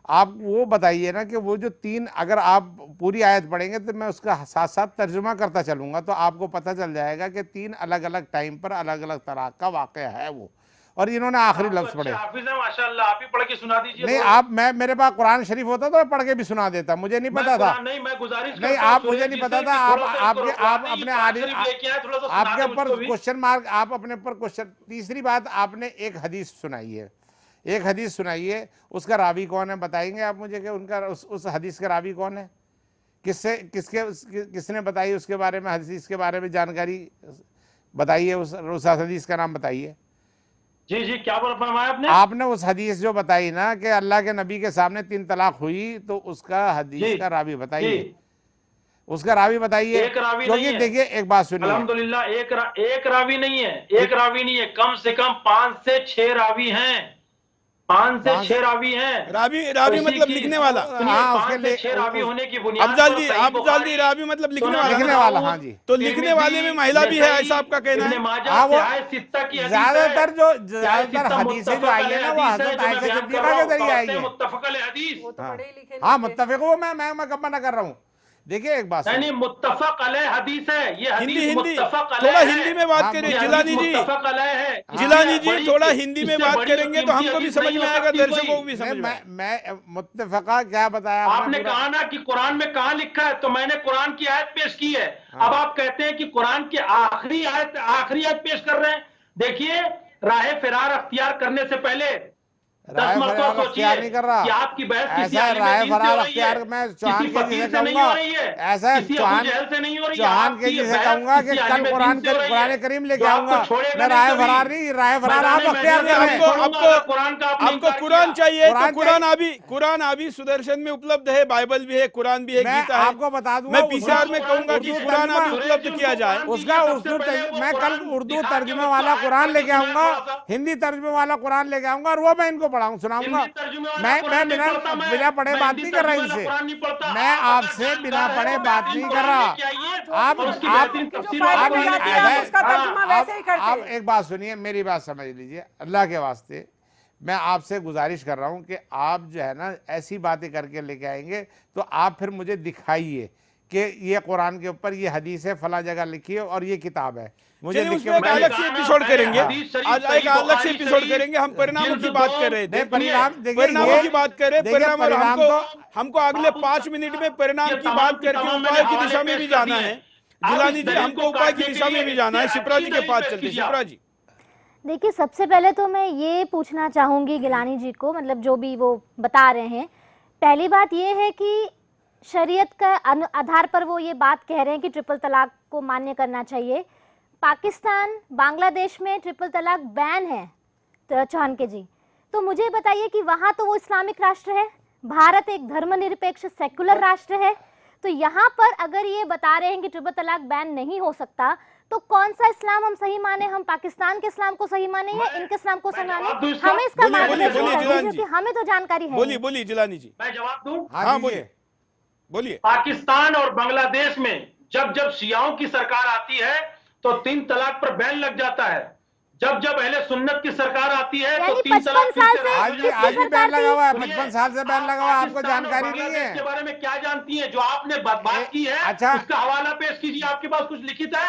आप वो बताइए ना कि वो जो 3, अगर आप पूरी आयत पढ़ेंगे तो मैं उसका साथ साथ तर्जुमा करता चलूँगा तो आपको पता चल जाएगा कि 3 अलग अलग टाइम पर अलग अलग तरह का वाक़या है वो, और इन्होंने आखिरी लफ्ज़ पढ़े। हाफिज है माशाल्लाह, आप ही पढ़ के सुना दीजिए। नहीं, आप मेरे पास कुरान शरीफ होता तो मैं पढ़ के भी सुना देता, मुझे नहीं पता था। नहीं, मैं गुजारिश नहीं, आप मुझे नहीं पता था, आप अपने आपके ऊपर क्वेश्चन मार्क, आप अपने ऊपर क्वेश्चन। तीसरी बात, आपने एक हदीस सुनाई है, एक हदीस सुनाइए, उसका रावी कौन है बताएंगे आप मुझे कि उनका उस हदीस का रावी कौन है, किसने बताई, उसके बारे में, हदीस के बारे में जानकारी बताइए, उस हदीस का नाम बताइए। जी जी, क्या फरमाया आपने? आपने उस हदीस जो बताई ना कि अल्लाह के नबी के सामने 3 तलाक हुई, तो उसका हदीस का रावी बताइए, उसका रावी बताइए। एक रावी क्योंकि नहीं है। देखिए, एक बात सुनिए, अल्हम्दुलिल्लाह एक रावी नहीं है, एक रावी नहीं है, कम से कम 5 से 6 रावी हैं, 5 से 6 रावी हैं। रावी मतलब लिखने वाला। हाँ, उसके 5 से 6 रावी होने की बुनियाद अफजाल पर जी, सही बुखारी, रावी मतलब लिखने लिखने वाला। वाला, हाँ जी। तो लिखने वाले में महिला भी है, ऐसा आपका कहना है? हाँ, वो ज्यादातर हदीसें जो आई है ना, वो हजरत आयशा सिद्दीक़ा के जरिए आई है। मुत्तफक़ हदीस। वो तो पढ़े लिखे हाँ, नहीं थे। मुत्तफिक, वो मैं कब मना कर रहा हूँ। देखिए, एक बात नहीं, मुत्तफक़ अलैह हदीस है ये, हिंदी मुत्तफक़ अलैह थोड़ा है। हिंदी में बात हाँ, करें ये जिलानी हदीस जी। मुत्तफक़ अलैह है। जिलानी जी, बड़ी- थोड़ा हिंदी में इससे बात बड़ी करेंगे तो कीमती हमको भी हदीस समझ नहीं में हो आएगा, सकती दर्शकों को कोई। भी समझ में आएगा। मैं मुत्तफिका क्या बताया आपने कहा ना कि कुरान में कहाँ लिखा है, तो मैंने कुरान की आयत पेश की है। अब आप कहते हैं कि कुरान की आखिरी आयत पेश कर रहे हैं। देखिए, राह फिरार अख्तियार करने से पहले 10 मरतबा सोचिए नहीं कर रहा कि आपकी बहस किसी ऐसा आलिम राय दीन से फरार हो रही है, अख्तियार मैं चौहान किसी के फकीर जिसे से नहीं कहूंगा, हो रही है, ऐसा किसी अबू चौहान जहल से नहीं हो रही है। चौहान के आपकी जिसे बहस कहूंगा कि किसी कल आलिम कुरान दीन से हो रही है, करीम लेके जो आपको आऊंगा छोड़ेगा मैं। नहीं राय कभी। फरार नहीं, राय फरार आप मैदान अख्तियार में कर रहे हैं। आपको कुरान चाहिए तो कुरान अभी सुदर्शन में उपलब्ध है, बाइबल भी है, कुरान भी है, मैं गीता है। आपको बता दूंगा, मैं पीसीआर में कहूंगा कि उर्दू कुरान अभी तर्जुमा- उपलब्ध किया जाए। उसका मैं कल उर्दू तर्जुमे वाला कुरान लेके आऊंगा, हिंदी तर्जुमे वाला कुरान लेके आऊंगा, और वो मैं इनको सुनाऊंगा। मैं बिना पढ़े बात नहीं कर रहा इनसे, मैं आपसे बिना पढ़े बात नहीं कर रहा। आप और उसकी आप बेहतरीन जो तफसीर फायदा आपको मिल मिल जाती है, जाएगी। आप उसका तर्जुमा वैसे ही करते आप हैं। एक बात सुनिए, मेरी बात समझ लीजिए, अल्लाह के वास्ते मैं आपसे गुजारिश कर रहा हूं कि आप जो है ना ऐसी बातें करके लेके आएंगे तो आप फिर मुझे दिखाइए कि ये कुरान के ऊपर ये हदीस है, फला जगह लिखी है और ये किताब है, मुझे चलिए लिख उसमें के एक मैंने अलग कहा से ना, एपिसोड पहले करेंगे, हदीस शरीफ, आज एक सही अलग से बुखारी एपिसोड शरीफ, करेंगे। हम परिणामों जिल्द की बात 2, कर रहे थे, नहीं, परिणाम देखिए, परिणामों ये की बात कर रहे देखिए, परिणाम, और परिणाम हमको अगले 5 मिनट में परिणाम की बात करके उपाय की दिशा में भी जाना है। जिलानी जी, हमको उपाय की दिशा में भी जाना है। शिप्रा जी के पास चलते। शिप्रा जी, देखिए, सबसे पहले तो मैं ये पूछना चाहूँगी गिलानी जी को, मतलब जो भी वो बता रहे हैं, पहली बात ये है कि शरीयत का आधार पर वो ये बात कह रहे हैं कि ट्रिपल तलाक को मान्य करना चाहिए। पाकिस्तान, बांग्लादेश में ट्रिपल तलाक बैन है, तो चौहान के जी, तो मुझे बताइए कि वहाँ तो वो इस्लामिक राष्ट्र है, भारत एक धर्मनिरपेक्ष सेक्युलर राष्ट्र है, तो यहाँ पर अगर ये बता रहे हैं कि ट्रिपल तलाक बैन नहीं हो सकता, तो कौन सा इस्लाम हम सही माने? हम पाकिस्तान के इस्लाम को सही माने या इनके इस्लाम को सही माने? हमें इसका बोलिए, मार्गदर्शन बोलिए, कर जिलानी दीजिए जी। कि हमें तो जानकारी है बोलिए नहीं। बोलिए जिलानी जी। मैं जवाब दूं? हाँ दीजिए। बोलिए। पाकिस्तान और बांग्लादेश में जब जब शियाओं की सरकार आती है तो 3 तलाक पर बैन लग जाता है। जब जब अहले सुन्नत की सरकार आती है तो यानी 3 तलाक 55 साल से आज भी किसकी बैन सरकार लगा हुआ है, थी? 55 साल से बैन लगा हुआ है, आपको जानकारी नहीं है? के बारे में क्या जानती है? जो आपने बात की है, अच्छा। उसका हवाला पेश कीजिए। आपके पास कुछ लिखित है?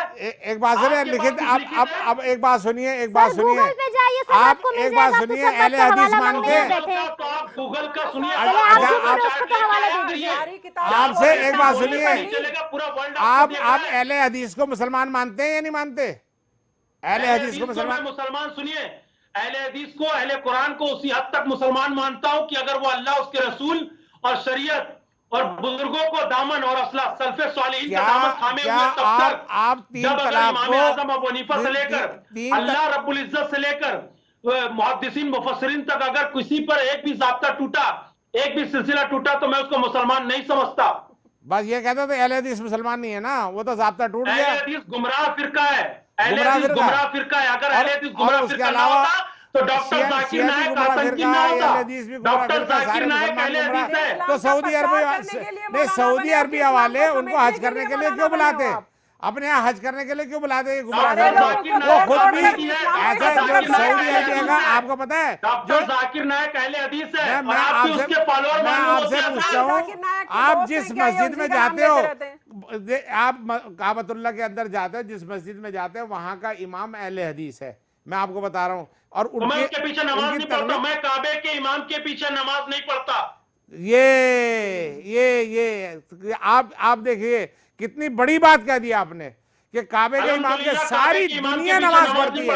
एक बात सुनिए, आपके लिखित, पास कुछ लिखित है? अब एक बात सुनिए, एक बात सर, सुनिए, गूगल पे जाइए, सब आप आपको मिल एक बात जाएगा, आप तो सुनिए, सब बात अहले का हदीस हवाला मानते मांगने हैं? बैठे हैं। तो आप गूगल का सुनिए। चले, आप जो बोल रहे हैं उसका तो हवाला दे दीजिए। सारी किताब आपसे को एक बात बोलने सुनिए, पर भी चलेगा, पूरा वर्ल्ड आप देख रहा है। अहले हदीस को मुसलमान मानते हैं या नहीं मानते? अहले हदीस को मैं मुसलमान, मुसलमान, सुनिए, अहले हदीस को, अहले कुरान को उसी हद तक मुसलमान मानता हूं कि अगर वो अल्लाह, उसके रसूल और शरीयत और बुजुर्गों को दामन और असला सल्फे सालिहीन का दामन थामे क्या हुए तब तक, आप 3 जब अगर तलाक इमाम को, आजम अबू हनीफा से लेकर अल्लाह रब्बुल इज्जत से लेकर मुहद्दिसीन मुफस्सिरीन तक अगर किसी पर एक भी जाब्ता टूटा, एक भी सिलसिला टूटा, तो मैं उसको मुसलमान नहीं समझता। बस ये कहते थे अहले हदीस मुसलमान नहीं है ना, वो तो जाब्ता टूट अहले गया। हदीस गुमराह फिरका है, अहले गुमराह हदीस फिरका। गुमराह फिरका है। अगर और- अहले हदीस और गुमराह उसके फिरका ना अलावा होता तो डॉक्टर शिया जाकिर भी नायक गुमराह आतंकी फिरका ना है, होता। अहले हदीस भी गुमराह डॉक्टर फिरका, जाकिर सारे नायक मुसलमान अहले गुमराह। हदीस है। तो इस्लाम का सऊदी प्रचार अरब करने के लिए नहीं, मौलाना सऊदी बने हो कि अरबिया इस्लाम वाले को उनको हज समेटने करने के के लिए लिए क्यों मौलाना बने बुलाते? हो आप? अपने यहाँ हज करने के लिए क्यों बुलाते हैं गुमराह सारे करने? लोगों को वो खुद छोड़ भी कर भी इस्लाम को ऐसा, खत्म जो करना सऊदी है। अरबिया का आपको पता है, जो डॉक्टर जाकिर नायक अहले हदीस है मैं और आप भी आपसे उसके फॉलोअर मैं मालूम आपसे होते हैं। पूछता हूँ, जाकिर नायक के आप दोस्त जिस हैं क्या, ये मस्जिद में उसी का नाम जाते हो, लेते रहते हैं? आप काबतुल्लाह के अंदर जाते हो, जिस मस्जिद में जाते हो वहाँ का इमाम अहले हदीस है, मैं आपको बता रहा हूँ। और तो मैं उसके पीछे नमाज उनकी नहीं पढ़ता। तकलीफ, मैं काबे के इमाम के पीछे नमाज नहीं पढ़ता। ये आप देखिए कितनी बड़ी बात कह दी आपने कि काबे के इमाम के, सारी दुनिया नमाज पढ़ती है,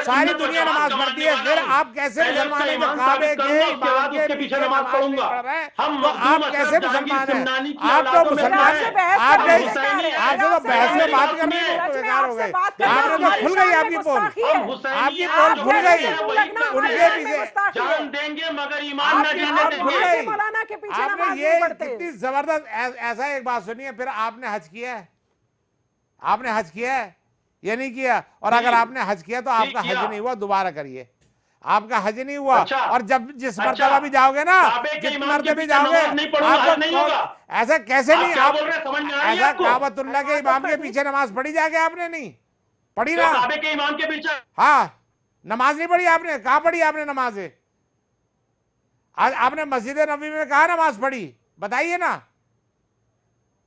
सारी दुनिया नमाज पढ़ती है, फिर आप कैसे मुसलमान है जो काबे के इमाम के पीछे नमाज नहीं पढ़ रहे हैं? तो आप कैसे मुसलमान हैं? आप तो मुसलमान हैं, आपने आपसे तो बहस में बात करने में बेकार हो गए, आपने तो खुल गई आपकी पोल, आपकी पोल खुल गई, उनके पीछे जान देंगे मगर ईमान न आपकी जाने पोल खुल देंगे। गई। मौलाना के पीछे नमाज आपने नहीं ये पढ़ते। कितनी जबरदस्त, ऐसा एक बात सुनिए, फिर आपने हज किया है? आपने हज किया है या नहीं किया? और अगर आपने हज किया तो आपका हज नहीं हुआ, दोबारा करिए, आपका हज नहीं हुआ। अच्छा, और जब जिस अच्छा, मर्तबा भी जाओगे ना, काबे के जिस इमाम के मर्तबे भी पीछे जाओगे, नमाज नहीं पढ़ूंगा, हज नहीं होगा। ऐसा कैसे आप नहीं? क्या आप बोल रहे हैं, समझ में आ रही है ऐसा आपको? काबतुल्लाह के इमाम के पीछे नमाज पढ़ी जाके आपने नहीं पढ़ी तो ना? काबे के इमाम के पीछे हाँ, नमाज नहीं पढ़ी आपने? कहाँ पढ़ी आपने नमाजें? आज आपने मस्जिद नबी में कहाँ नमाज पढ़ी, बताइए ना?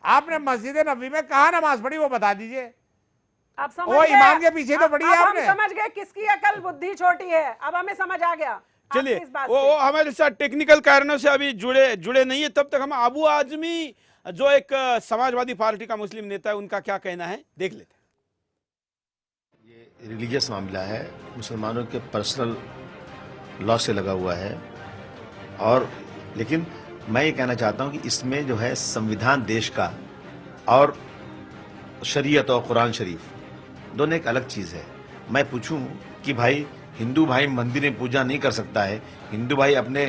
आपने मस्जिद नबी में कहाँ नमाज पढ़ी, वो बता दीजिए। आप समझ वो गए? इमाम के पीछे तो पड़ी है अब हम आपने। समझ गए किसकी अकल बुद्धि छोटी है, अब हमें समझ आ गया। चलिए, आपकी इस बात वो से। हमारे साथ टेक्निकल कारणों से अभी जुड़े नहीं है, तब तक हम अबू आजमी जो एक समाजवादी पार्टी का मुस्लिम नेता है, उनका क्या कहना है देख लेते हैं। ये रिलीजियस मामला है, मुसलमानों के पर्सनल लॉ से लगा हुआ है। और लेकिन मैं ये कहना चाहता हूँ कि इसमें जो है संविधान देश का और शरीयत और कुरान शरीफ दोनों एक अलग चीज़ है। मैं पूछूं कि भाई हिंदू भाई मंदिर में पूजा नहीं कर सकता है, हिंदू भाई अपने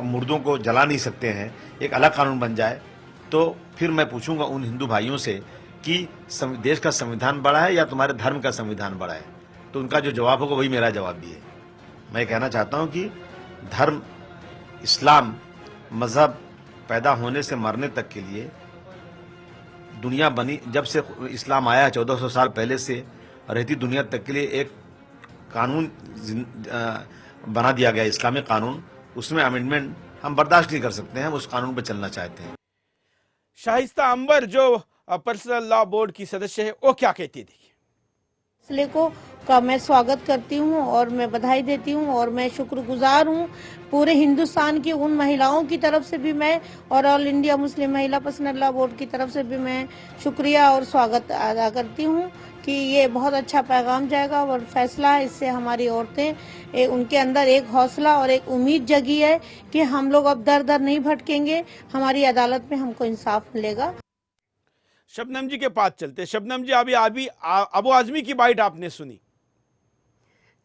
मुर्दों को जला नहीं सकते हैं, एक अलग कानून बन जाए, तो फिर मैं पूछूंगा उन हिंदू भाइयों से कि देश का संविधान बड़ा है या तुम्हारे धर्म का संविधान बड़ा है? तो उनका जो जवाब होगा वही मेरा जवाब भी है। मैं कहना चाहता हूं कि धर्म इस्लाम मज़हब पैदा होने से मरने तक के लिए दुनिया बनी, जब से इस्लाम आया 1400 साल पहले से रहती दुनिया तक के लिए एक कानून बना दिया गया, इस्लामिक कानून, उसमें अमेंडमेंट हम बर्दाश्त नहीं कर सकते हैं, हम उस कानून पर चलना चाहते हैं। शाइस्ता अंबर जो पर्सनल लॉ बोर्ड की सदस्य है, वो क्या कहती है, देखिए। फैसले का मैं स्वागत करती हूँ और मैं बधाई देती हूँ और मैं शुक्रगुजार हूँ पूरे हिंदुस्तान की उन महिलाओं की तरफ से भी मैं, और ऑल इंडिया मुस्लिम महिला पर्सनल लॉ बोर्ड की तरफ से भी मैं शुक्रिया और स्वागत अदा करती हूँ कि ये बहुत अच्छा पैगाम जाएगा और फैसला है। इससे हमारी औरतें, उनके अंदर एक हौसला और एक उम्मीद जगी है कि हम लोग अब दर दर नहीं भटकेंगे, हमारी अदालत में हमको इंसाफ मिलेगा। शबनम जी के पास चलते। शबनम जी, अभी अबू आजमी की बाइट आपने सुनी।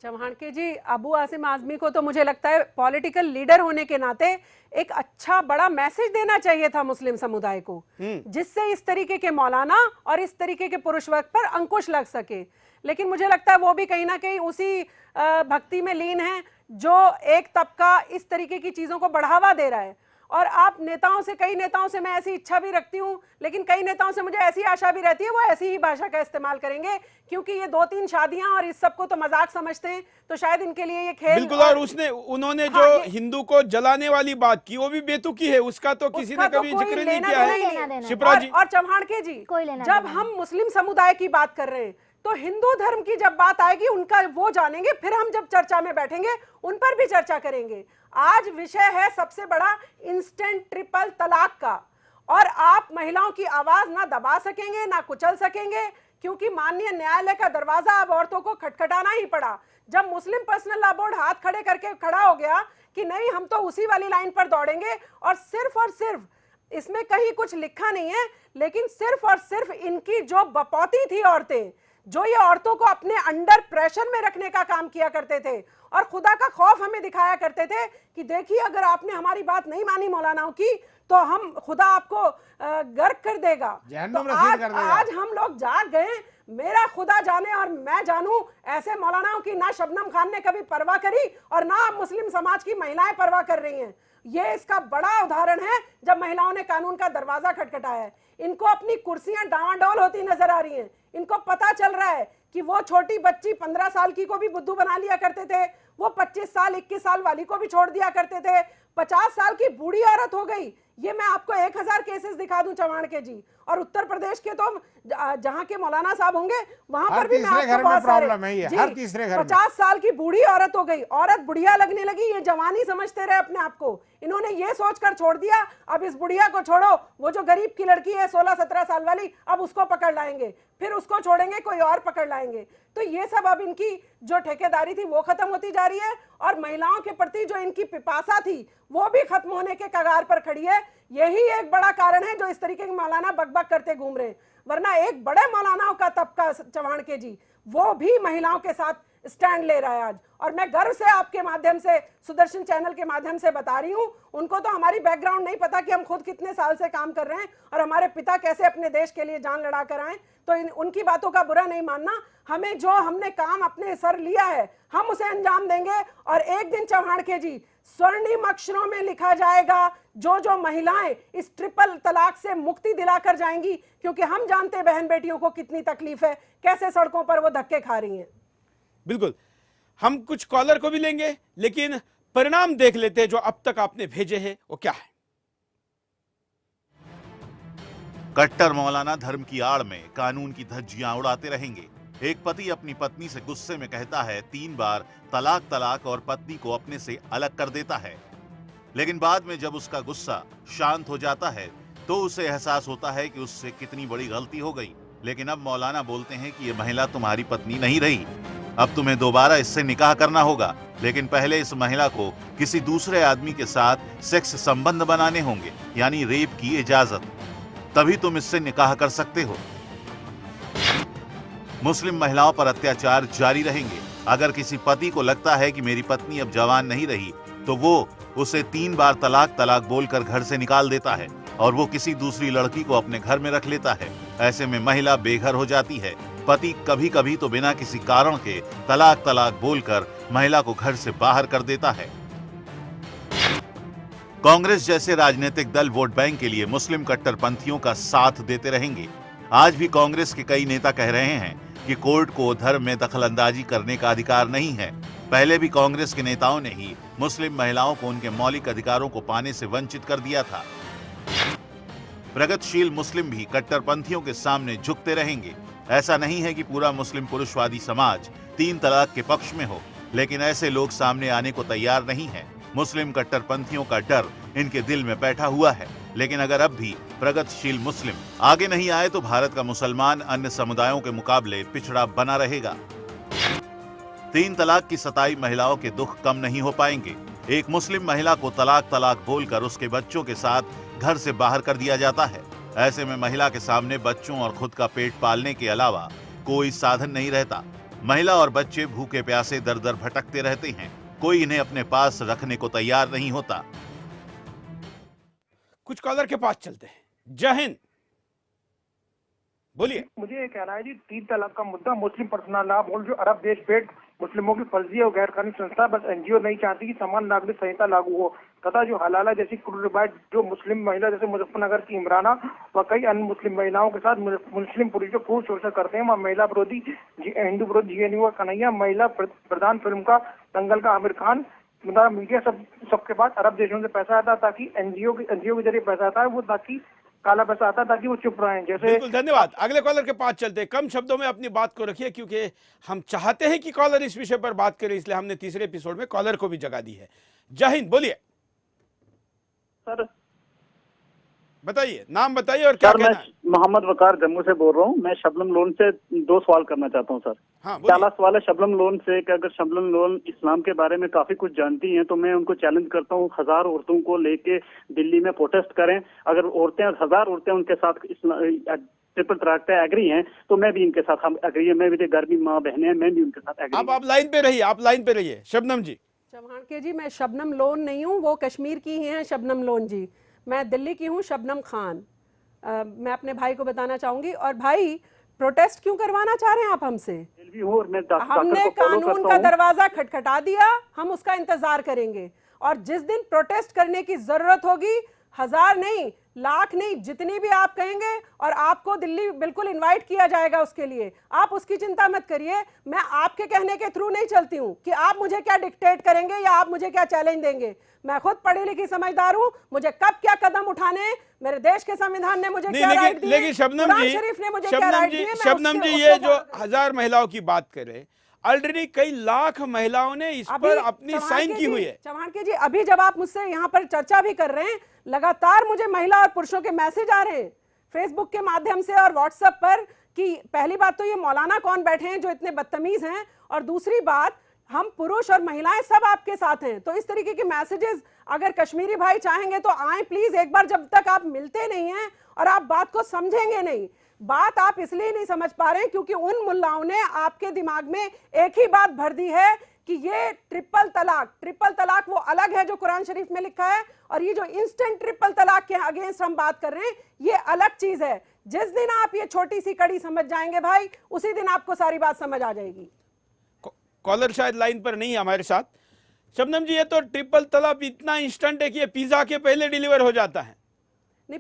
चव्हाणके जी, अबू आसिम आजमी को तो मुझे लगता है पॉलिटिकल लीडर होने के नाते एक अच्छा बड़ा मैसेज देना चाहिए था मुस्लिम समुदाय को, जिससे इस तरीके के मौलाना और इस तरीके के पुरुष वर्ग पर अंकुश लग सके। लेकिन मुझे लगता है वो भी कहीं ना कहीं उसी भक्ति में लीन है जो एक तबका इस तरीके की चीजों को बढ़ावा दे रहा है। और आप नेताओं से, कई नेताओं से मैं ऐसी इच्छा भी रखती हूँ, लेकिन कई नेताओं से मुझे ऐसी आशा भी रहती है वो ऐसी ही भाषा का इस्तेमाल करेंगे, क्योंकि ये 2-3 शादियां और इस सब को तो मजाक समझते हैं, तो शायद इनके लिए ये खेल। बिल्कुल। और उन्होंने जो हिंदू को जलाने वाली बात की वो भी बेतुकी है, उसका तो किसी ने कभी जिक्र नहीं किया है। शिप्रा जी और चव्हाणके जी, जब हम मुस्लिम समुदाय की बात कर रहे हैं तो हिंदू धर्म की जब बात आएगी उनका वो जानेंगे, फिर हम जब चर्चा में बैठेंगे उन पर भी चर्चा करेंगे। आज विषय है सबसे बड़ा इंस्टेंट ट्रिपल तलाक का, और आप महिलाओं की आवाज ना दबा सकेंगे ना कुचल सकेंगे, क्योंकि माननीय न्यायालय का दरवाजा अब औरतों को खटखटाना ही पड़ा। जब मुस्लिम पर्सनल लॉ बोर्ड हाथ खड़े करके खड़ा हो गया कि नहीं, हम तो उसी वाली लाइन पर दौड़ेंगे, और सिर्फ इसमें कहीं कुछ लिखा नहीं है, लेकिन सिर्फ और सिर्फ इनकी जो बपौती थी औरतें, जो ये औरतों को अपने अंडर प्रेशर में रखने का काम किया करते थे और खुदा का खौफ हमें दिखाया करते थे कि देखिए अगर आपने हमारी बात नहीं मानी मौलानाओं की तो हम खुदा आपको गर्क कर देगा। तो आज हम लोग जाग गए, मेरा खुदा जाने और मैं जानूं, ऐसे मौलानाओं की ना शबनम खान ने कभी परवाह करी और ना मुस्लिम समाज की महिलाएं परवाह कर रही हैं। ये इसका बड़ा उदाहरण है जब महिलाओं ने कानून का दरवाजा खटखटाया है। इनको अपनी कुर्सियां डावाडोल होती नजर आ रही हैं। इनको पता चल रहा है कि वो छोटी बच्ची 15 साल की को भी बुद्धू बना लिया करते थे, वो 25 साल 21 साल वाली को भी छोड़ दिया करते थे, 50 साल की बूढ़ी औरत हो गई। ये मैं आपको 1000 केसेस दिखा दूं चव्हाणके जी, और उत्तर प्रदेश के तो जहां के मौलाना साहब होंगे वहां पर भी मैं आपको बहुत सारे, हर तीसरे घर 50 साल की बूढ़ी औरत हो गई, औरत बुढ़िया लगने लगी, ये जवानी समझते रहे अपने आप को, इन्होंने ये सोचकर छोड़ दिया अब इस बुढ़िया को छोड़ो, वो जो गरीब की लड़की है 16-17 साल वाली, अब उसको पकड़ लाएंगे, फिर उसको छोड़ेंगे कोई और पकड़ लाएंगे। तो ये सब अब इनकी जो ठेकेदारी थी वो खत्म होती जा रही है, और महिलाओं के प्रति जो इनकी पिपासा थी वो भी खत्म होने के कगार पर खड़ी है। यही एक बड़ा कारण है जो इस तरीके के मौलाना बकबक करते घूम रहे हैं, वरना एक बड़े मौलानाओं का तबका चव्हाणके जी वो भी महिलाओं के साथ स्टैंड ले रहा है आज। और मैं गर्व से आपके माध्यम से, सुदर्शन चैनल के माध्यम से बता रही हूँ, उनको तो हमारी बैकग्राउंड नहीं पता कि हम खुद कितने साल से काम कर रहे हैं और हमारे पिता कैसे अपने देश के लिए जान लड़ा कर आए, तो उनकी बातों का बुरा नहीं मानना। हमें जो हमने काम अपने सर लिया है हम उसे अंजाम देंगे, और एक दिन चव्हाणके जी स्वर्णिम अक्षरों में लिखा जाएगा जो महिलाएं इस ट्रिपल तलाक से मुक्ति दिलाकर जाएंगी, क्योंकि हम जानते हैं बहन बेटियों को कितनी तकलीफ है, कैसे सड़कों पर वो धक्के खा रही हैं। बिल्कुल, हम कुछ कॉलर को भी लेंगे, लेकिन परिणाम देख लेते हैं जो अब तक आपने भेजे हैं वो क्या है। कट्टर मौलाना धर्म की आड़ में कानून की धज्जियां उड़ाते रहेंगे। एक पति अपनी पत्नी से गुस्से में कहता है 3 बार तलाक तलाक और पत्नी को अपने से अलग कर देता है, लेकिन बाद में जब उसका गुस्सा शांत हो जाता है तो उसे एहसास होता है कि उससे कितनी बड़ी गलती हो गई। लेकिन अब मौलाना बोलते हैं कि ये महिला तुम्हारी पत्नी नहीं रही, अब तुम्हें दोबारा इससे निकाह करना होगा, लेकिन पहले इस महिला को किसी दूसरे आदमी के साथ सेक्स संबंध बनाने होंगे, यानी रेप की इजाजत, तभी तुम इससे निकाह कर सकते हो। मुस्लिम महिलाओं पर अत्याचार जारी रहेंगे। अगर किसी पति को लगता है कि मेरी पत्नी अब जवान नहीं रही, तो वो उसे 3 बार तलाक तलाक बोलकर घर से निकाल देता है और वो किसी दूसरी लड़की को अपने घर में रख लेता है। ऐसे में महिला बेघर हो जाती है। पति कभी कभी तो बिना किसी कारण के तलाक तलाक बोलकर महिला को घर से बाहर कर देता है। कांग्रेस जैसे राजनीतिक दल वोट बैंक के लिए मुस्लिम कट्टरपंथियों का साथ देते रहेंगे। आज भी कांग्रेस के कई नेता कह रहे हैं कि कोर्ट को धर्म में दखलंदाजी करने का अधिकार नहीं है। पहले भी कांग्रेस के नेताओं ने ही मुस्लिम महिलाओं को उनके मौलिक अधिकारों को पाने से वंचित कर दिया था। प्रगतिशील मुस्लिम भी कट्टरपंथियों के सामने झुकते रहेंगे। ऐसा नहीं है कि पूरा मुस्लिम पुरुषवादी समाज 3 तलाक के पक्ष में हो, लेकिन ऐसे लोग सामने आने को तैयार नहीं है। मुस्लिम कट्टरपंथियों का डर इनके दिल में बैठा हुआ है, लेकिन अगर अब भी प्रगतिशील मुस्लिम आगे नहीं आए तो भारत का मुसलमान अन्य समुदायों के मुकाबले पिछड़ा बना रहेगा। 3 तलाक की सताई महिलाओं के दुख कम नहीं हो पाएंगे। एक मुस्लिम महिला को तलाक तलाक बोलकर उसके बच्चों के साथ घर से बाहर कर दिया जाता है। ऐसे में महिला के सामने बच्चों और खुद का पेट पालने के अलावा कोई साधन नहीं रहता। महिला और बच्चे भूखे प्यासे दर दर भटकते रहते हैं। कोई इन्हें अपने पास रखने को तैयार नहीं होता। कुछ कॉलर के पास चलते हैं। जय हिंद, बोलिए। मुझे ये कहना है जी, 3 तलाक का मुद्दा मुस्लिम पर्सनल लॉ बोल जो अरब देश पेट मुस्लिमों की फर्जी और गैर कानूनी संस्था बस एनजीओ नहीं चाहती कि समान नागरिक संहिता लागू हो तथा जो हलाला जैसी क्रूर रिवायत जो मुस्लिम महिला जैसे मुजफ्फरनगर की इमराना व कई अन्य मुस्लिम महिलाओं के साथ मुस्लिम पुरुषों को शोषण करते हैं। वह महिला विरोधी हिंदू विरोधी जीएनयू का कन्हैया, महिला प्रधान फिल्म का दंगल का आमिर खान, मीडिया सबके पास अरब देशों से पैसा आता ताकि एनजीओ के जरिए पैसा आता है वो ताकि काला पैसा आता ताकि वो चुप रहे। जैसे बिल्कुल, धन्यवाद। अगले कॉलर के पास चलते हैं। कम शब्दों में अपनी बात को रखिए क्योंकि हम चाहते हैं कि कॉलर इस विषय पर बात करें, इसलिए हमने तीसरे एपिसोड में कॉलर को भी जगह दी है। जय हिंद, बोलिए। सर बताइए, नाम बताइए और क्या कहना है। मैं मोहम्मद वकार जम्मू से बोल रहा हूँ। मैं शबनम लोन से 2 सवाल करना चाहता हूँ सर। हाँ, पहला सवाल है शबनम लोन से कि अगर शबनम लोन इस्लाम के बारे में काफी कुछ जानती हैं तो मैं उनको चैलेंज करता हूँ 1000 औरतों को लेके दिल्ली में प्रोटेस्ट करें। अगर औरतें 1000 औरतें उनके साथ ट्रिपल तलाक पे एग्री हैं तो मैं भी इनके साथ हम एग्री है। मैं भी घर की माँ बहनें हैं, मैं भी उनके साथ एग्री। आप लाइन पे रहिए, आप लाइन पे रहिए। शबनम जी। चौहान के जी, मैं शबनम लोन नहीं हूँ, वो कश्मीर की ही हैं शबनम लोन जी। मैं दिल्ली की हूँ, शबनम खान। मैं अपने भाई को बताना चाहूंगी। और भाई, प्रोटेस्ट क्यों करवाना चाह रहे हैं आप हमसे? हमने कानून का दरवाजा खटखटा दिया, हम उसका इंतजार करेंगे। और जिस दिन प्रोटेस्ट करने की जरूरत होगी, 1000 नहीं, लाख नहीं, जितनी भी आप कहेंगे, और आपको दिल्ली बिल्कुल इनवाइट किया जाएगा उसके लिए। आप उसकी चिंता मत करिए। मैं आपके कहने के थ्रू नहीं चलती हूँ कि आप मुझे क्या डिक्टेट करेंगे या आप मुझे क्या चैलेंज देंगे। मैं खुद पढ़ी लिखी समझदार हूँ, मुझे कब क्या कदम उठाने हैं, मेरे देश के संविधान ने मुझे क्या राइट दिए, लेकिन शबनम जी, शरीफ ने मुझे क्या राइट दिए। शबनम जी, ये जो 1000 महिलाओं की बात करें, ऑलरेडी कई लाख महिलाओं ने इस पर अपनी साइन की हुई है। चौहान के जी, अभी जब आप मुझसे यहाँ पर चर्चा भी कर रहे हैं, लगातार मुझे महिला और पुरुषों के मैसेज आ रहे हैं फेसबुक के माध्यम से और व्हाट्सएप पर कि पहली बात तो ये मौलाना कौन बैठे हैं जो इतने बदतमीज हैं, और दूसरी बात हम पुरुष और महिलाएं सब आपके साथ हैं। तो इस तरीके के मैसेजेस अगर कश्मीरी भाई चाहेंगे तो आए प्लीज एक बार, जब तक आप मिलते नहीं हैं और आप बात को समझेंगे नहीं। बात आप इसलिए नहीं समझ पा रहे हैं क्योंकि उन मुल्लाओं ने आपके दिमाग में एक ही बात भर दी है कि ये ट्रिपल तलाक वो अलग है जो कुरान शरीफ में लिखा है, और ये जो इंस्टेंट ट्रिपल तलाक के अगेंस्ट हम बात कर रहे हैं ये अलग चीज है। जिस दिन आप ये छोटी सी कड़ी समझ जाएंगे भाई, उसी दिन आपको सारी बात समझ आ जाएगी। कॉलर शायद लाइन पर नहीं है हमारे साथ। शबनम जी, ये तो ट्रिपल तलाक इतना इंस्टेंट है कि ये पिज्जा के पहले डिलीवर हो जाता है। नहीं,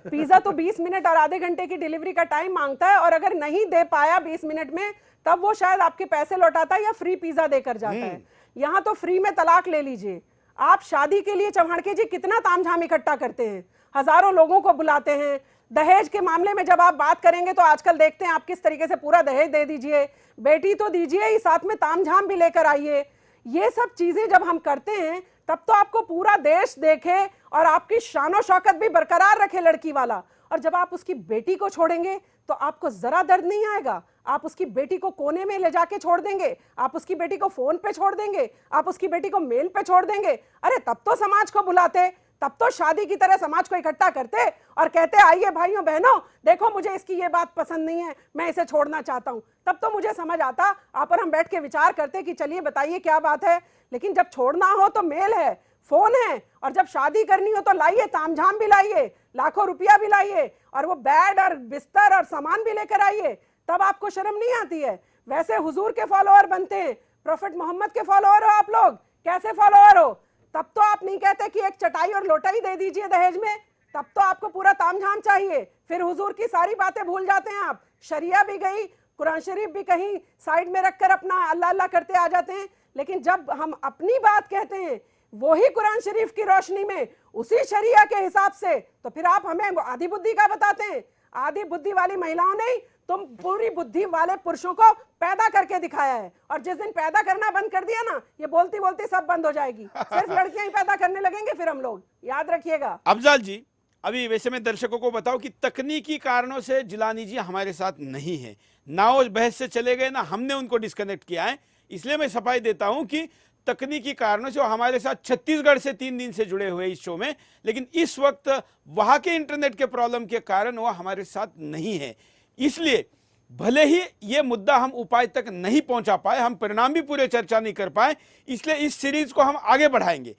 पिज्जा तो 20 मिनट और आधे घंटे की डिलीवरी का टाइम मांगता है, और अगर नहीं दे पाया 20 मिनट में तब वो शायद आपके पैसे लौटाता है या फ्री पिज्जा देकर जाता है। यहाँ तो फ्री में तलाक ले लीजिए। आप शादी के लिए चौहान के जी कितना तामझाम इकट्ठा करते हैं, हजारों लोगों को बुलाते हैं। दहेज के मामले में जब आप बात करेंगे तो आजकल देखते हैं आप किस तरीके से पूरा दहेज दे दीजिए, बेटी तो दीजिए ही, साथ में तामझाम भी लेकर आइए। ये सब चीजें जब हम करते हैं तब तो आपको पूरा देश देखे और आपकी शान शौकत भी बरकरार रखे लड़की वाला। और जब आप उसकी बेटी को छोड़ेंगे तो आपको जरा दर्द नहीं आएगा। आप उसकी बेटी को कोने में ले जाके छोड़ देंगे, आप उसकी बेटी को फोन पे छोड़ देंगे, आप उसकी बेटी को मेल पे छोड़ देंगे। अरे तब तो समाज को बुलाते, तब तो शादी की तरह समाज को इकट्ठा करते और कहते आइए भाइयों बहनों, देखो मुझे इसकी ये बात पसंद नहीं है, मैं इसे छोड़ना चाहता हूं। तब तो मुझे समझ आता, आप और हम बैठ के विचार करते कि चलिए बताइए क्या बात है। लेकिन जब छोड़ना हो तो मेल है, फोन है, और जब शादी करनी हो तो लाइए, तामझाम भी लाइए, लाखों रुपया भी लाइए, और वो बेड और बिस्तर और सामान भी लेकर आइए। तब आपको शर्म नहीं आती है? वैसे हुजूर के फॉलोअर बनते हैं, प्रोफेट मोहम्मद के फॉलोअर हो आप लोग। कैसे फॉलोअर हो? तब तो आप नहीं कहते कि एक चटाई और लोटा ही दे दीजिए दहेज में। तब तो आपको पूरा तामझाम चाहिए, फिर हुजूर की सारी बातें भूल जाते हैं आप। शरिया भी गई, कुरान शरीफ भी कहीं साइड में रखकर अपना अल्लाह अल्लाह करते आ जाते हैं। लेकिन जब हम अपनी बात कहते हैं वही कुरान शरीफ की रोशनी में, उसी शरिया के हिसाब से, तो फिर आप हमें आधी बुद्धि का बताते हैं। आधी बुद्धि वाली महिलाओं ने तुम पूरी बुद्धि वाले पुरुषों को पैदा करके दिखाया है, और जिस दिन पैदा करना बंद कर दिया ना, ये बोलती बोलती सब बंद हो जाएगी, सिर्फ लड़कियां ही पैदा करने लगेंगे फिर हम लोग, याद रखिएगा। अफजल जी, अभी वैसे मैं दर्शकों को बताऊं कि तकनीकी कारणों से जिलानी जी हमारे साथ नहीं है, ना वो बहस से चले गए, ना हमने उनको डिस्कनेक्ट किया है। इसलिए मैं सफाई देता हूं कि तकनीकी कारणों से वो हमारे साथ छत्तीसगढ़ से 3 दिन से जुड़े हुए इस शो में, लेकिन इस वक्त वहां के इंटरनेट के प्रॉब्लम के कारण वो हमारे साथ नहीं है। इसलिए भले ही ये मुद्दा हम उपाय तक नहीं पहुंचा पाए, हम परिणाम भी पूरे चर्चा नहीं कर पाए, इसलिए इस सीरीज को हम आगे बढ़ाएंगे।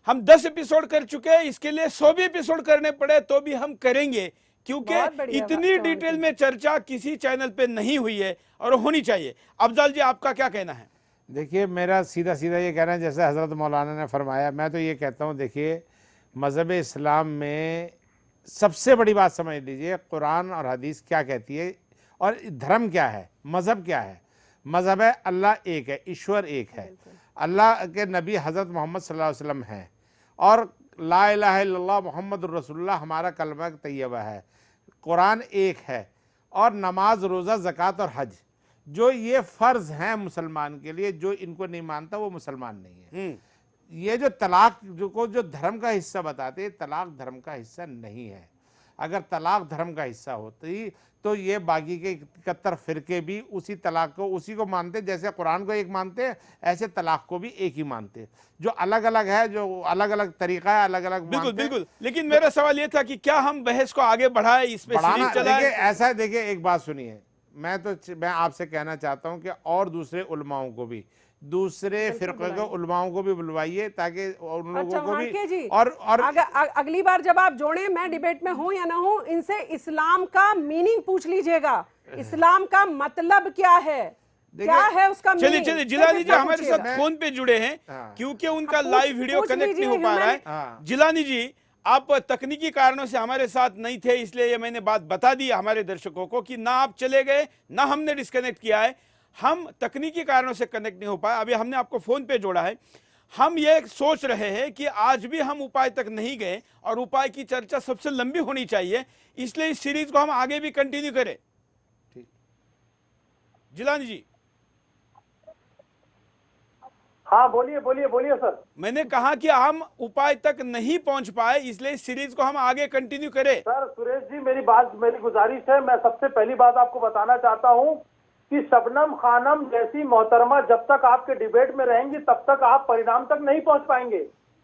हम 10 एपिसोड कर चुके हैं, इसके लिए 100 भी एपिसोड करने पड़े तो भी हम करेंगे, क्योंकि इतनी डिटेल में चर्चा किसी चैनल पे नहीं हुई है और होनी चाहिए। अफजल जी, आपका क्या कहना है? देखिए, मेरा सीधा सीधा ये कहना है, जैसे हज़रत मौलाना ने फरमाया, मैं तो ये कहता हूँ, देखिए मज़हब इस्लाम में सबसे बड़ी बात समझ लीजिए, कुरान और हदीस क्या कहती है और धर्म क्या है, मज़हब क्या है। मज़हब है अल्लाह एक है, ईश्वर एक है, अल्लाह के नबी हज़रत मोहम्मद सल्लल्लाहु अलैहि वसल्लम हैं, और ला इलाहा इल्लल्लाह मोहम्मद रसूलुल्लाह हमारा कलमा तैयबा है, कुरान एक है, और नमाज, रोज़ा, ज़कात और हज, जो ये फ़र्ज़ हैं मुसलमान के लिए, जो इनको नहीं मानता वो मुसलमान नहीं है। ये जो तलाक जो धर्म का हिस्सा बताते हैं, तलाक धर्म का हिस्सा नहीं है। अगर तलाक धर्म का हिस्सा होती तो ये बाकी के 71 फिरके भी उसी तलाक को उसी को मानते, जैसे कुरान को एक मानते हैं, ऐसे तलाक को भी एक ही मानते। जो अलग अलग है, जो अलग अलग तरीका है, अलग अलग बिल्कुल बिल्कुल। लेकिन मेरा सवाल ये था कि क्या हम बहस को आगे बढ़ाए, इस पे सीरीज चलाएं? देखिए ऐसा है, देखिए एक बात सुनिए, मैं आपसे कहना चाहता हूं कि और दूसरे उलमाओं को भी, दूसरे फिरके के उलमाओं को भी बुलवाइए, ताकि उन लोगों को भी, और अगली बार जब आप जोड़े, मैं डिबेट में हूं या ना हूं, इनसे इस्लाम का मीनिंग पूछ लीजिएगा। इस्लाम का मतलब क्या है, क्या है उसका मीनिंग। चलिए चलिए, जिलानी जी हमारे साथ फोन पे जुड़े हैं, क्योंकि उनका लाइव वीडियो कनेक्ट नहीं हो पा रहा है। जिलानी जी, आप तकनीकी कारणों से हमारे साथ नहीं थे, इसलिए ये मैंने बात बता दी हमारे दर्शकों को कि ना आप चले गए, ना हमने डिस्कनेक्ट किया है, हम तकनीकी कारणों से कनेक्ट नहीं हो पाए। अभी हमने आपको फोन पे जोड़ा है। हम ये सोच रहे हैं कि आज भी हम उपाय तक नहीं गए, और उपाय की चर्चा सबसे लंबी होनी चाहिए, इसलिए इस सीरीज को हम आगे भी कंटिन्यू करें। जिलानी जी। हाँ, बोलिए बोलिए बोलिए सर। मैंने कहा कि हम उपाय तक नहीं पहुंच पाए, इसलिए इस सीरीज को हम आगे कंटिन्यू करें। सर सुरेश जी, मेरी गुजारिश है, मैं सबसे पहली बात आपको बताना चाहता हूँ कि शबनम खानम जैसी मोहतरमा जब तक आपके डिबेट में रहेंगी, तब तक आप परिणाम तक नहीं पहुंच पाएंगे।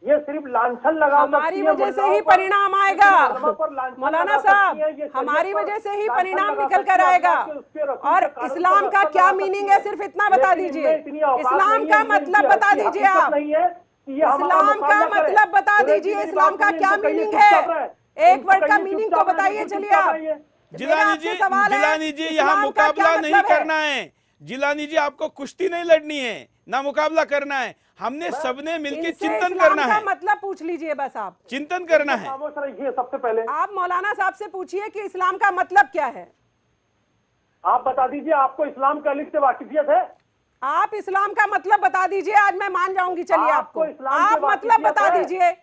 ये सिर्फ लांछन लगा, हमारी वजह से ही परिणाम आएगा मौलाना साहब, हमारी वजह से ही परिणाम निकल कर आएगा। और इस्लाम का क्या मीनिंग है, सिर्फ इतना बता दीजिए, इस्लाम का मतलब बता दीजिए आप, इस्लाम का मतलब बता दीजिए, इस्लाम का क्या मीनिंग है, एक वर्ड का मीनिंग तो बताइए। चलिए आप जिलानी जी, यहाँ मुकाबला नहीं करना है। जिलानी जी, आपको कुश्ती नहीं लड़नी है, ना मुकाबला करना है, हमने सबने मिलकर चिंतन करना है। मतलब पूछ लीजिए, बस आप चिंतन करना है। सबसे पहले आप मौलाना साहब से पूछिए कि इस्लाम का मतलब क्या है। आप बता दीजिए, आपको इस्लाम का लिख से वाकिफियत है? आप इस्लाम का मतलब बता दीजिए, आज मैं मान जाऊंगी। चलिए आपको आप मतलब बता दीजिए,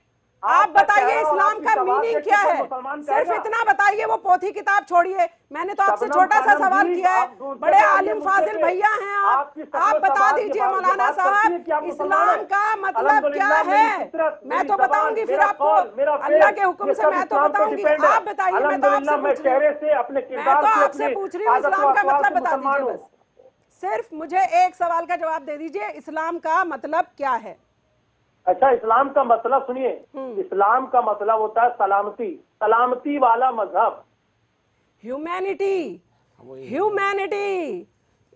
आप बताइए इस्लाम का मीनिंग क्या है, सिर्फ इतना बताइए। वो पोथी किताब छोड़िए, मैंने तो आपसे छोटा सा सवाल किया है, बड़े आलिम फाजिल भैया हैं आप बता दीजिए मौलाना साहब, इस्लाम का मतलब क्या है। मैं तो बताऊंगी फिर आपको, अल्लाह के हुक्म से मैं तो बताऊंगी, आप बताइए। मैं तो आपसे पूछ रही हूँ, इस्लाम का मतलब बता दीजिए बस, सिर्फ मुझे एक सवाल का जवाब दे दीजिए, इस्लाम का मतलब क्या है। अच्छा, इस्लाम का मतलब सुनिए, इस्लाम का मतलब होता है सलामती, सलामती वाला मजहब, ह्यूमैनिटी, ह्यूमैनिटी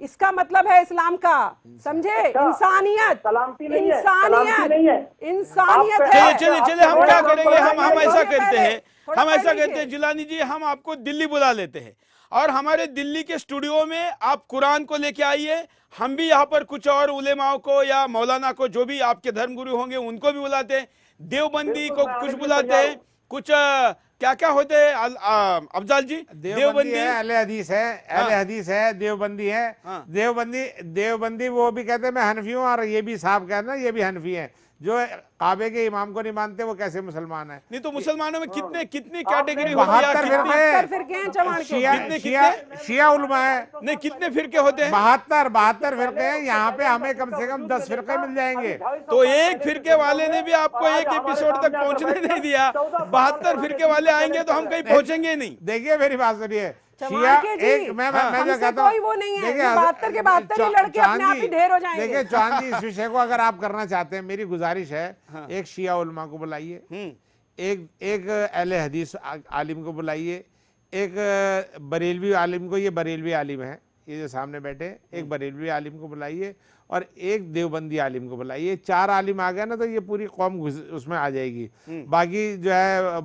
इसका मतलब है इस्लाम का, समझे। इंसानियत, सलामती नहीं है, इंसानियत है। चलिए हम क्या करेंगे, हम ऐसा करते हैं, हम ऐसा कहते हैं जिलानी जी, हम आपको दिल्ली बुला लेते हैं, और हमारे दिल्ली के स्टूडियो में आप कुरान को लेके आइए, हम भी यहाँ पर कुछ और उलेमाओं को या मौलाना को, जो भी आपके धर्मगुरु होंगे, उनको भी बुलाते हैं, देवबंदी को कुछ बुलाते हैं, कुछ क्या क्या होते हैं अफजाल जी? देवबंदी है, अहले हदीस है, अहले हदीस है, देवबंदी है। हाँ। देवबंदी वो भी कहते हैं मैं हनफी हूँ, और ये भी साहब कहते हैं ये भी हनफी है। जो काबे के इमाम को नहीं मानते वो कैसे मुसलमान है? नहीं तो मुसलमानों में कितनी कैटेगरी होती है? 72 फिरके हैं चमार के। शिया उलमा है। नहीं, कितने फिरके होते हैं? 72 फिरके हैं। यहाँ पे हमें कम से कम 10 फिरके मिल जाएंगे। तो एक फिरके वाले ने भी आपको एक एपिसोड तक पहुंचने नहीं दिया। 72 फिरके वाले आएंगे तो हम कहीं पहुंचेंगे नहीं। देखिए मेरी बात सुनिए, शिया एक मैं जो कहता हूँ, कोई वो नहीं है, 72 के 72 ही लड़के अपने आप ही ढेर हो जाएंगे। देखिए चौहान जी, इस विषय को अगर आप करना चाहते हैं, मेरी गुजारिश है, एक शिया उलमा को बुलाइए, एक अहले हदीस आलिम को बुलाइए, एक बरेलवी आलिम को, ये बरेलवी आलिम है ये जो सामने बैठे, एक बरेलवी आलिम को बुलाइए, और एक देवबंदी आलिम को बुलाइए। 4 आलिम आ गए ना तो ये पूरी कौम उसमें आ जाएगी। बाकी जो है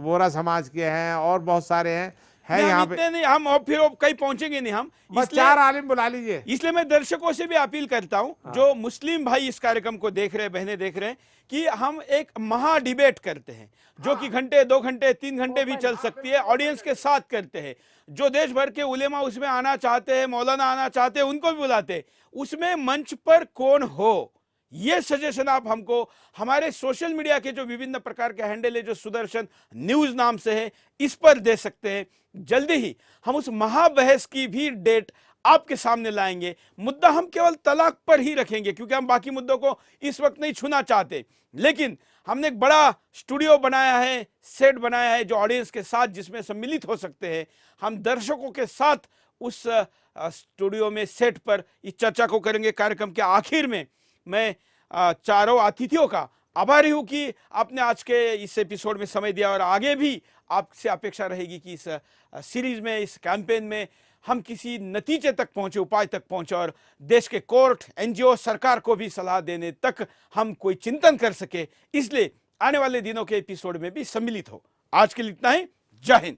वोरा समाज के हैं और बहुत सारे हैं यहाँ पे। नहीं, हम और फिर कहीं पहुंचेंगे नहीं हम। बस 4 आलिम बुला लीजिए। इसलिए मैं दर्शकों से भी अपील करता हूं, जो मुस्लिम भाई इस कार्यक्रम को देख रहे हैं, बहनें देख रहे हैं, कि हम एक महा डिबेट करते हैं, जो कि घंटे 2 घंटे 3 घंटे भी चल सकती है, ऑडियंस के साथ करते हैं। जो देश भर के उलेमा उसमें आना चाहते हैं, मौलाना आना चाहते हैं, उनको भी बुलाते हैं। उसमें मंच पर कौन हो, ये सजेशन आप हमको हमारे सोशल मीडिया के जो विभिन्न प्रकार के हैंडल है, जो सुदर्शन न्यूज नाम से है, इस पर दे सकते हैं। जल्दी ही हम उस महाबहस की भी डेट आपके सामने लाएंगे। मुद्दा हम केवल तलाक पर ही रखेंगे, क्योंकि हम बाकी मुद्दों को इस वक्त नहीं छूना चाहते। लेकिन हमने एक बड़ा स्टूडियो बनाया है, सेट बनाया है, जो ऑडियंस के साथ जिसमें सम्मिलित हो सकते हैं। हम दर्शकों के साथ उस स्टूडियो में, सेट पर इस चर्चा को करेंगे। कार्यक्रम के आखिर में मैं चारों अतिथियों का आभारी हूं कि आपने आज के इस एपिसोड में समय दिया, और आगे भी आपसे अपेक्षा रहेगी कि इस सीरीज में, इस कैंपेन में हम किसी नतीजे तक पहुंचे, उपाय तक पहुंचे, और देश के कोर्ट, एनजीओ, सरकार को भी सलाह देने तक हम कोई चिंतन कर सके। इसलिए आने वाले दिनों के एपिसोड में भी सम्मिलित हो। आज के लिए इतना ही। जय हिंद।